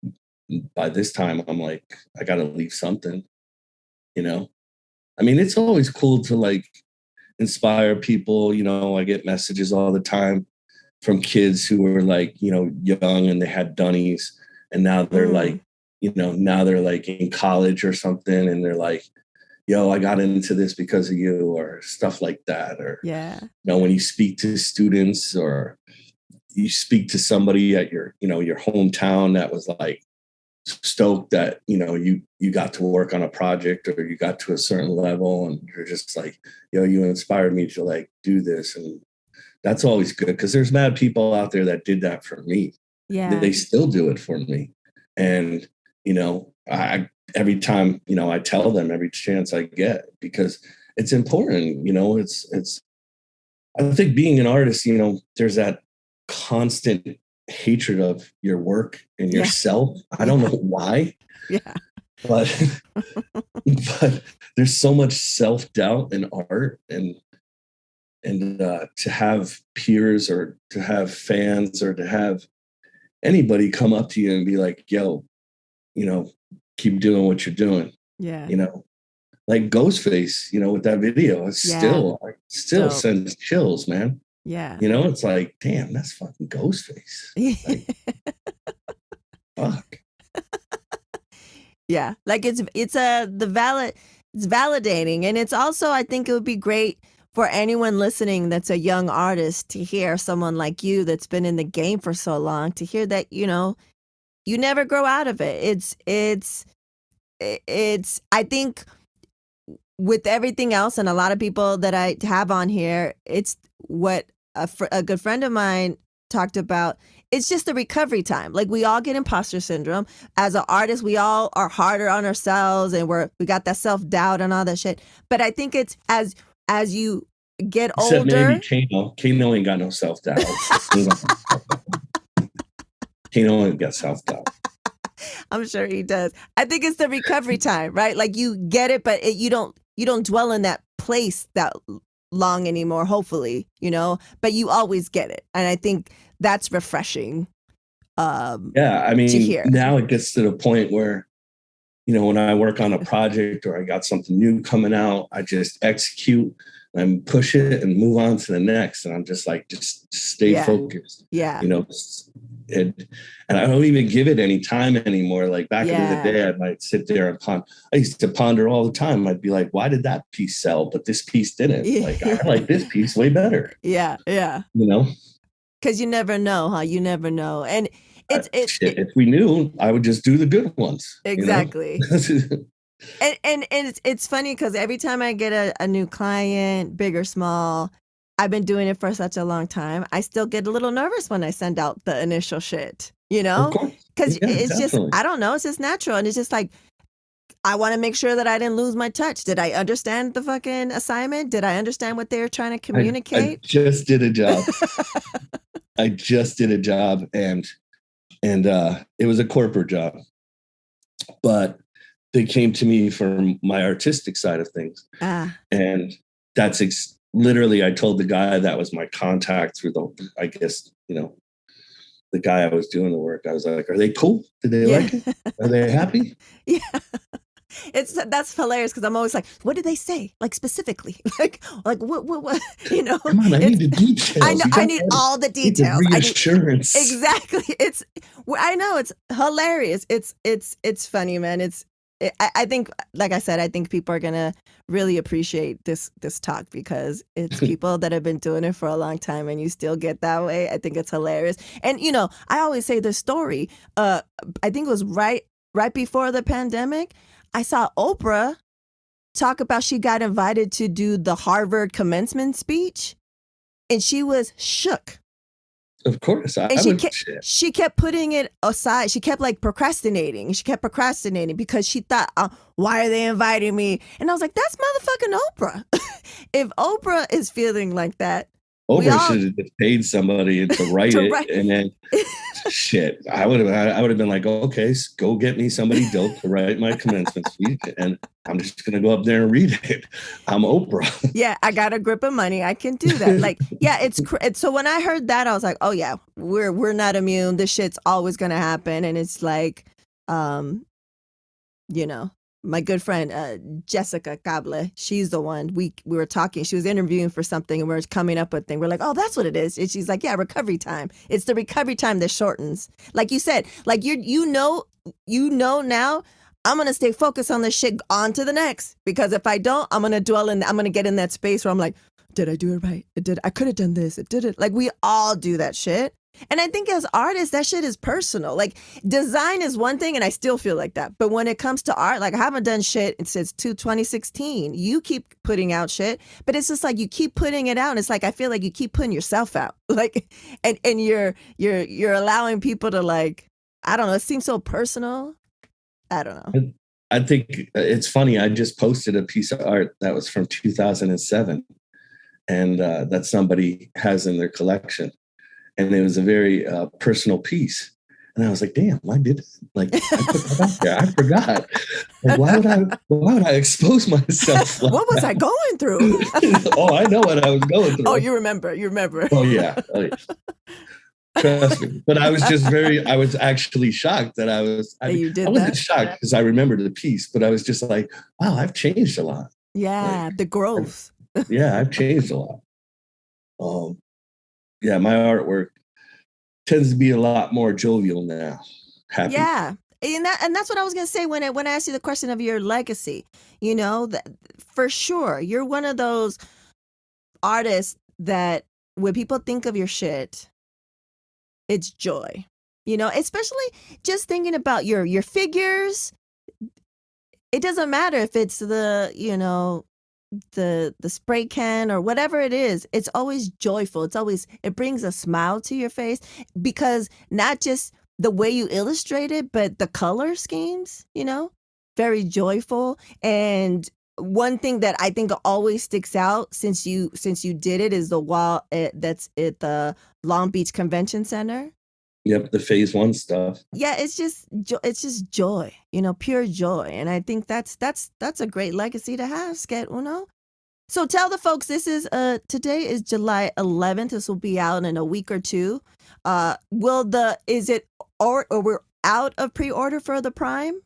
by this time I'm like, I gotta leave something, I mean, it's always cool to like inspire people. I get messages all the time from kids who were like, young and they had dunnies, and now they're like, now they're like in college or something, and they're like, yo, I got into this because of you, or stuff like that. Or, when you speak to students or you speak to somebody at your hometown that was like stoked that, you got to work on a project or you got to a certain level, and you're just like, yo, you inspired me to like do this. And that's always good, because there's mad people out there that did that for me. Yeah. They still do it for me. And, I every time, I tell them every chance I get, because it's important, it's I think being an artist, you know, there's that constant hatred of your work and yourself. I don't know why. Yeah. But but there's so much self-doubt in art, and to have peers or to have fans or to have anybody come up to you and be like, yo, you know, keep doing what you're doing. Yeah. You know, like Ghostface, you know, with that video, it's still Dope. sends chills, man. Yeah. You know, it's like, damn, that's fucking Ghostface. Like, fuck. Yeah. Like it's validating. And it's also, I think it would be great for anyone listening that's a young artist to hear someone like you that's been in the game for so long, to hear that, you know, you never grow out of it. It's I think with everything else and a lot of people that I have on here, it's what a good friend of mine talked about. It's just the recovery time. Like we all get imposter syndrome. As an artist, we all are harder on ourselves and we got that self-doubt and all that shit. But I think it's as you get Except older. Maybe Kano ain't got no self-doubt. Kano ain't got self-doubt. I'm sure he does. I think it's the recovery time, right? Like you get it, but you don't dwell in that place that long anymore, hopefully, you know, but you always get it. And I think that's refreshing. Yeah, I mean, now it gets to the point where, you know, when I work on a project or I got something new coming out, I just execute and push it and move on to the next. And I'm just like, just stay focused. Yeah. You know, and I don't even give it any time anymore. Like back in the day, I might sit there and ponder. I used to ponder all the time. I'd be like, why did that piece sell, but this piece didn't? Like, I like this piece way better. Yeah. Yeah. You know? Because you never know, huh? You never know. And if we knew, I would just do the good ones. Exactly. You know? and it's funny because every time I get a new client, big or small, I've been doing it for such a long time, I still get a little nervous when I send out the initial shit, you know? Because it's just, I don't know, it's just natural. And it's just like, I want to make sure that I didn't lose my touch. Did I understand the fucking assignment? Did I understand what they were trying to communicate? I just did a job. and it was a corporate job. But they came to me for my artistic side of things. And that's literally, I told the guy that was my contact through I guess, you know, the guy I was doing the work. I was like, are they cool? Did they like it? Are they happy? Yeah. That's hilarious because I'm always like, what did they say? Like specifically, like what? You know, come on, I need the details. I know, I need all the details. Reassurance. Exactly. I know it's hilarious. It's funny, man. I think, like I said, I think people are gonna really appreciate this talk because it's people that have been doing it for a long time, and you still get that way. I think it's hilarious. And you know, I always say the story. I think it was right before the pandemic. I saw Oprah talk about she got invited to do the Harvard commencement speech, and she was shook. Of course. She kept putting it aside. She kept like procrastinating. She kept procrastinating because she thought, why are they inviting me? And I was like, that's motherfucking Oprah. If Oprah is feeling like that, Oprah should have just paid somebody to write it. And then shit, I would have been like, okay, go get me somebody dope to write my commencement speech, and I'm just gonna go up there and read it. I'm Oprah. Yeah, I got a grip of money. I can do that. Like, yeah, it's so when I heard that, I was like, oh yeah, we're not immune. This shit's always gonna happen, and it's like, you know. My good friend, Jessica Cable, she's the one. We were talking. She was interviewing for something, and we were coming up with things. We're like, oh, that's what it is. And she's like, yeah, recovery time. It's the recovery time that shortens. Like you said, like you know now, I'm going to stay focused on this shit on to the next. Because if I don't, I'm going to get in that space where I'm like, did I do it right? I could have done this. It did it. Like we all do that shit. And I think as artists, that shit is personal. Like design is one thing, and I still feel like that. But when it comes to art, like I haven't done shit since 2016. You keep putting out shit, but it's just like you keep putting it out. And it's like I feel like you keep putting yourself out, like, and you're allowing people to like, I don't know. It seems so personal. I don't know. I think it's funny. I just posted a piece of art that was from 2007, and that somebody has in their collection. And it was a very personal piece. And I was like, damn, I did it. Like, I put that out there. I forgot. Like, why would I expose myself? Like what was I going through? Oh, I know what I was going through. Oh, you remember. Oh, yeah. Trust me. But I was actually shocked that I wasn't shocked because I remembered the piece, but I was just like, wow, I've changed a lot. Yeah, like, the growth. Yeah, I've changed a lot. Yeah, my artwork tends to be a lot more jovial now. Happy. Yeah. And that's what I was going to say when I asked you the question of your legacy. You know, for sure, you're one of those artists that when people think of your shit, it's joy. You know, especially just thinking about your figures. It doesn't matter if it's the spray can or whatever it is. It's always joyful. It brings a smile to your face, because not just the way you illustrate it, but the color schemes, very joyful. And one thing that I think always sticks out since you did it is the wall that's at the Long Beach Convention Center. Yep, the phase 1 stuff. Yeah, it's just joy, pure joy. And I think that's a great legacy to have, Sket Uno. So tell the folks, this is today is July 11th. This will be out in a week or two. Or we're out of pre-order for the Prime?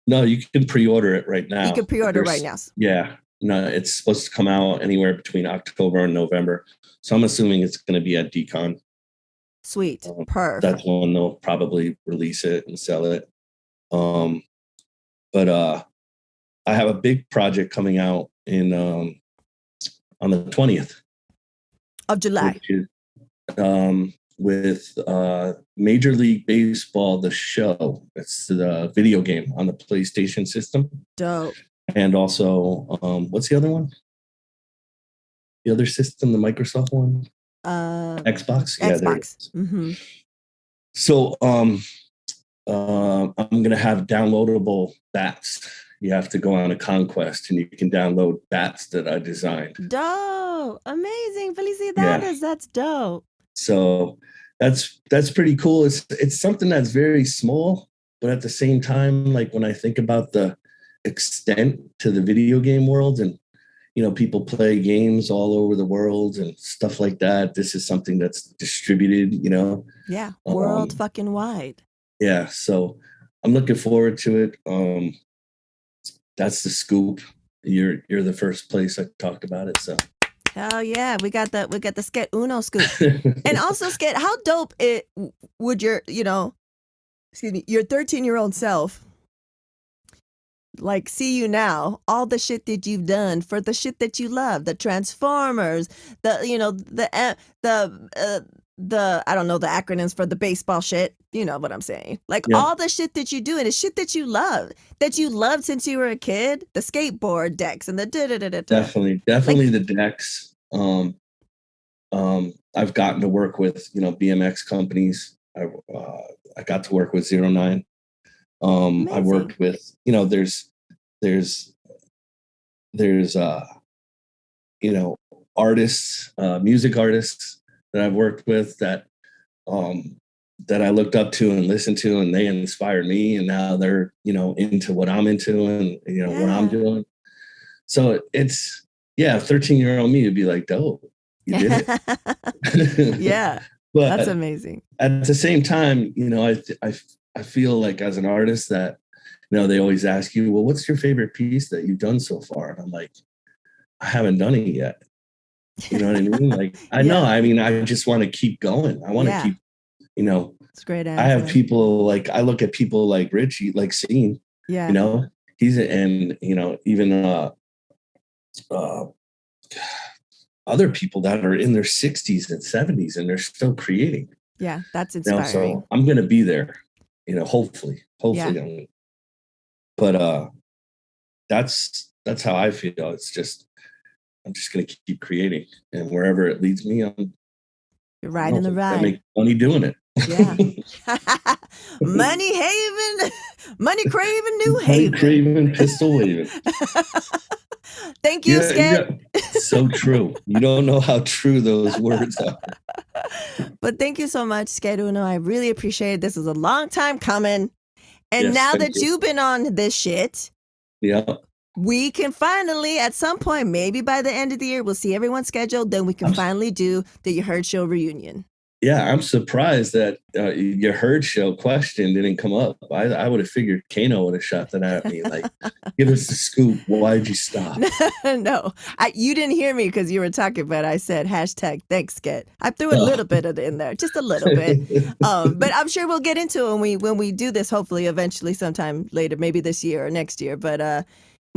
No, you can pre-order it right now. You can pre-order right now. Yeah. No, it's supposed to come out anywhere between October and November. So I'm assuming it's going to be at DCon. Sweet. Perfect. That's when they'll probably release it and sell it. But I have a big project coming out on the 20th of July. With Major League Baseball, the show. It's the video game on the PlayStation system. Dope. And also, what's the other one? The other system, the Microsoft one? Xbox. Xbox. Mm-hmm. So I'm gonna have downloadable bats. You have to go on a conquest and you can download bats that I designed. Dope. Amazing. Felicidades. That's dope. So that's pretty cool. It's something that's very small, but at the same time, like when I think about the extent to the video game world, and people play games all over the world and stuff like that. This is something that's distributed, Yeah, world fucking wide. Yeah, so I'm looking forward to it. That's the scoop. You're the first place I talked about it, so. Hell yeah, we got the Sket Uno scoop. And also, Sket, how dope would your 13-year-old self like see you now, all the shit that you've done for the shit that you love, the Transformers, the I don't know the acronyms for the baseball shit. You know what I'm saying? Like all the shit that you do, and it's shit that you love, that you loved since you were a kid. The skateboard decks and the Definitely like, the decks. I've gotten to work with BMX companies. I got to work with 09. I worked with there's artists, music artists that I've worked with that I looked up to and listened to, and they inspired me, and now they're into what I'm into and what I'm doing. So it's 13-year-old me would be like, dope, you did it. Yeah, but that's amazing. At the same time, I feel like as an artist that, they always ask you, well, what's your favorite piece that you've done so far? And I'm like, I haven't done it yet. You know what I mean? Like, I know, I mean, I just want to keep going. I want to keep, it's great. I have people like, I look at people like Richie, like Scene, he's, and, even other people that are in their 60s and 70s and they're still creating. Yeah, that's inspiring. So I'm going to be there. Hopefully. Yeah. But that's how I feel. It's just, I'm just going to keep creating, and wherever it leads me, you're riding the ride. I make money doing it. Yeah. Money haven, money craving, new haven. Money craving, pistol waving. Thank you, Sket. So true. You don't know how true those words are. But thank you so much, Sket Uno. I really appreciate it. This is a long time coming. And Yes, now thank that you. you've been on this shit, Yeah. we can finally, at some point, maybe by the end of the year, we'll see everyone's scheduled. Then we can finally do the You Heard Show reunion. Yeah, I'm surprised that your Heard Show question didn't come up. I would have figured Kano would have shot that at me. Like, give us the scoop. Why'd you stop? No, you didn't hear me because you were talking, but I said hashtag thanks, Sket. I threw a little bit of it in there, just a little bit. But I'm sure we'll get into it when we do this, hopefully, eventually, sometime later, maybe this year or next year. But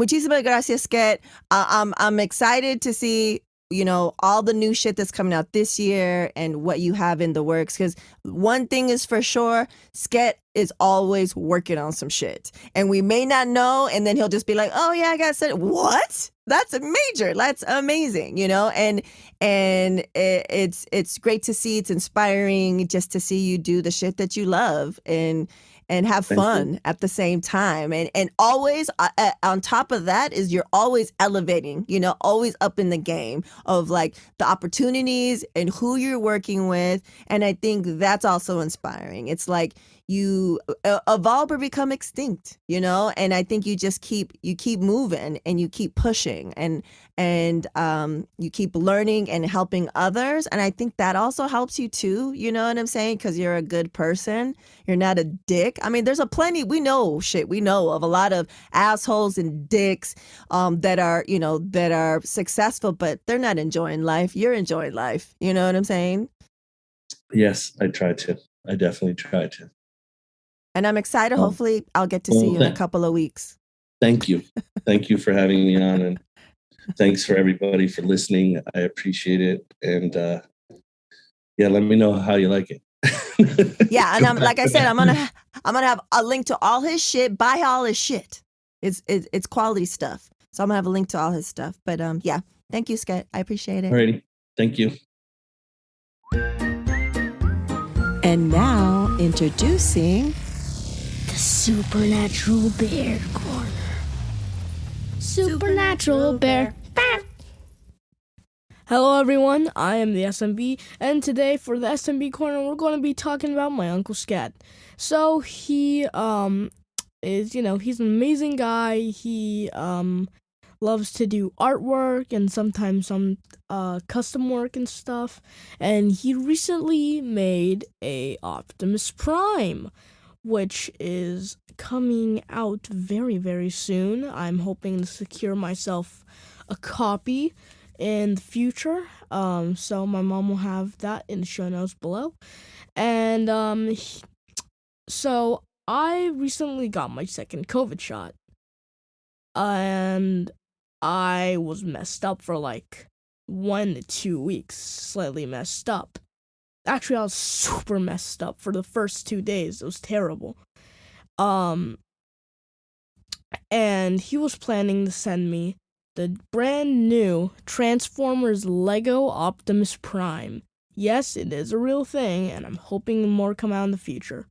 muchísimas gracias, Sket. I'm excited to see, you know, all the new shit that's coming out this year and what you have in the works. Because one thing is for sure, Sket is always working on some shit. And we may not know, and then he'll just be like, oh, yeah, I got said. What? That's major. That's amazing, you know? And it's great to see. It's inspiring just to see you do the shit that you love and have fun at the same time. And always on top of that is you're always elevating, you know, always up in the game of like the opportunities and who you're working with. And I think that's also inspiring. It's like you evolve or become extinct, you know, and I think you just keep moving and you keep pushing and you keep learning and helping others. And I think that also helps you too, you know what I'm saying? Because you're a good person. You're not a dick. I mean, there's we know of a lot of assholes and dicks that are successful, but they're not enjoying life. You're enjoying life. You know what I'm saying? Yes, I try to. I definitely try to. And I'm excited. Hopefully, I'll get to see you in a couple of weeks. Thank you. Thank you for having me on. And thanks for everybody for listening. I appreciate it. And let me know how you like it. Yeah, and like I said, I'm gonna have a link to all his shit. Buy all his shit. It's quality stuff. So I'm gonna have a link to all his stuff. But yeah, thank you, Sket. I appreciate it. Alrighty, thank you. And now introducing the Supernatural Bear Corner. Supernatural Bear. Hello everyone, I am the SMB, and today for the SMB Corner we're going to be talking about my Uncle Sket. So he is, he's an amazing guy. He loves to do artwork and sometimes some custom work and stuff. And he recently made a Optimus Prime, which is coming out very, very soon. I'm hoping to secure myself a copy in the future. So my mom will have that in the show notes below. And so I recently got my second COVID shot. And I was messed up for like 1 to 2 weeks, slightly messed up. Actually, I was super messed up for the first 2 days. It was terrible. And he was planning to send me the brand new Transformers Lego Optimus Prime. Yes, it is a real thing, and I'm hoping more come out in the future.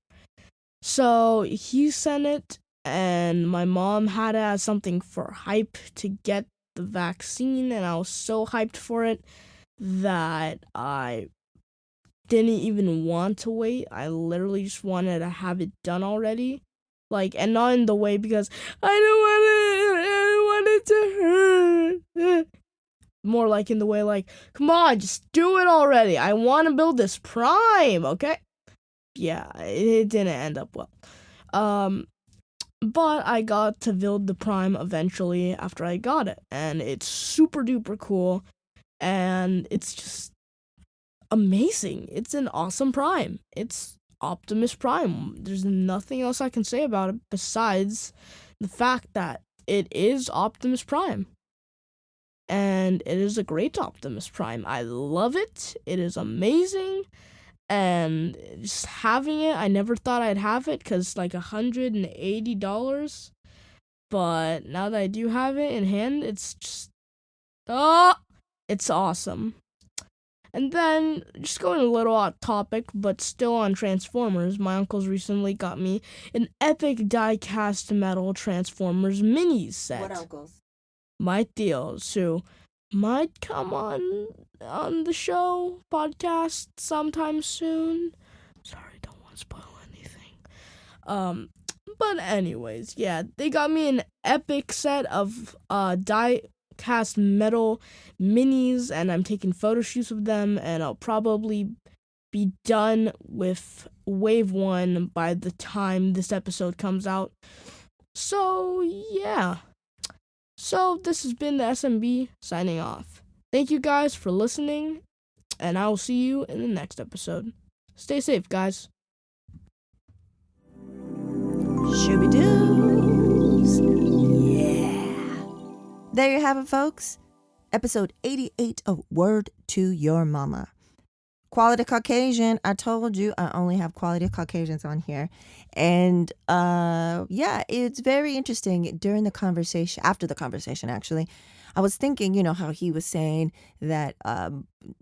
So he sent it, and my mom had to add something for hype to get the vaccine, and I was so hyped for it that I didn't even want to wait. I literally just wanted to have it done already. And not in the way because I don't want it to hurt. More like in the way like, come on, just do it already. I want to build this Prime, okay? Yeah, it didn't end up well. But I got to build the Prime eventually after I got it. And it's super duper cool. And it's just amazing. It's an awesome Prime. It's Optimus Prime. There's nothing else I can say about it besides the fact that it is Optimus Prime. And it is a great Optimus Prime. I love it. It is amazing. And just having it, I never thought I'd have it because it's like $180. But now that I do have it in hand, it's just, it's awesome. And then, just going a little off topic, but still on Transformers, my uncles recently got me an epic die-cast metal Transformers minis set. What uncles? my Tios, who might come on the show podcast sometime soon. Sorry, don't want to spoil anything. But anyways, yeah, they got me an epic set of die-cast metal minis, and I'm taking photo shoots of them, and I'll probably be done with Wave 1 by the time this episode comes out. So, yeah. So, this has been the SMB signing off. Thank you guys for listening, and I will see you in the next episode. Stay safe, guys. Shooby-doos. Yeah. There you have it, folks. Episode 88 of Word to Your Mama. Quality Caucasian. I told you I only have quality Caucasians on here. And yeah, it's very interesting during the conversation, after the conversation, actually. I was thinking, how he was saying that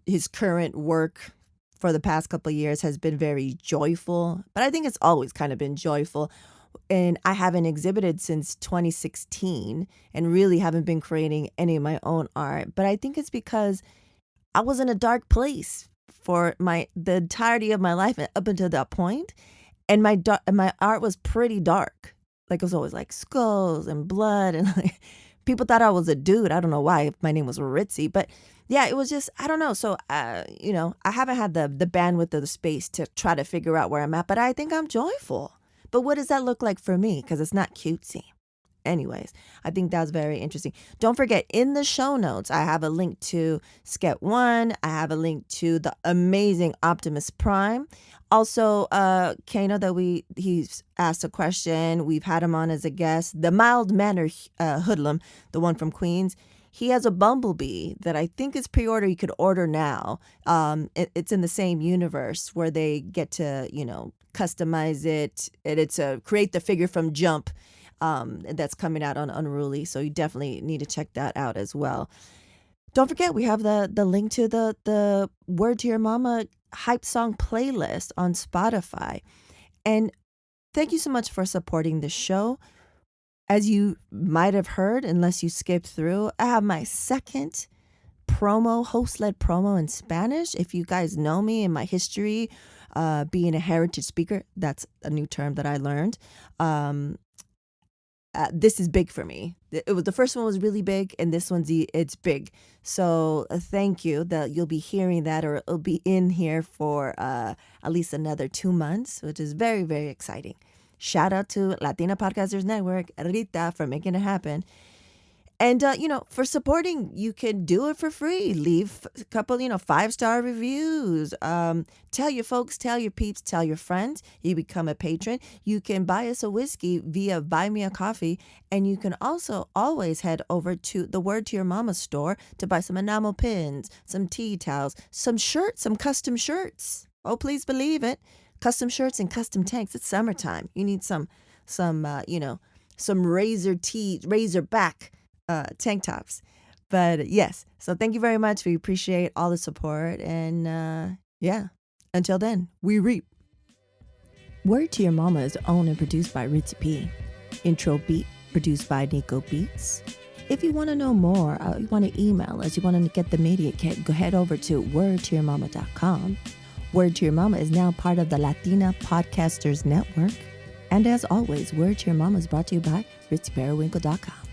his current work for the past couple of years has been very joyful. But I think it's always kind of been joyful. And I haven't exhibited since 2016 and really haven't been creating any of my own art. But I think it's because I was in a dark place for the entirety of my life up until that point. And my art was pretty dark. Like, it was always like skulls and blood. And like, people thought I was a dude. I don't know why my name was Ritzy. But yeah, it was just, I don't know. So, I haven't had the bandwidth or the space to try to figure out where I'm at. But I think I'm joyful. But what does that look like for me? Because it's not cutesy. Anyways, I think that's very interesting. Don't forget, in the show notes, I have a link to Sket 1. I have a link to the amazing Optimus Prime. Also, Kano, he's asked a question. We've had him on as a guest. The mild-mannered hoodlum, the one from Queens. He has a bumblebee that I think is pre-order. You could order now. It's in the same universe where they get to, customize it. And it's create the figure from Jump that's coming out on Unruly. So you definitely need to check that out as well. Don't forget, we have the link to the Word to Your Mama hype song playlist on Spotify. And thank you so much for supporting the show. As you might have heard, unless you skipped through, I have my second host-led promo in Spanish. If you guys know me and my history, being a heritage speaker, that's a new term that I learned. This is big for me. The first one was really big, and this one's it's big. So thank you that you'll be hearing that, or it'll be in here for at least another 2 months, which is very, very exciting. Shout out to Latina Podcasters Network, Rita, for making it happen. And, for supporting, you can do it for free. Leave a couple, 5-star reviews. Tell your folks, tell your peeps, tell your friends. You become a patron. You can buy us a whiskey via Buy Me a Coffee. And you can also always head over to the Word to Your Mama store to buy some enamel pins, some tea towels, some shirts, some custom shirts. Oh, please believe it. Custom shirts and custom tanks. It's summertime. You need some razor back tank tops. But yes, so thank you very much. We appreciate all the support. And yeah, until then, we reap. Word to Your Mama is owned and produced by Ritzy P. Intro beat produced by Nico Beats. If you want to know more, you want to email us, you want to get the media kit, go head over to wordtoyourmama.com. Word to Your Mama is now part of the Latina Podcasters Network. And as always, Word to Your Mama is brought to you by ritzyperiwinkle.com.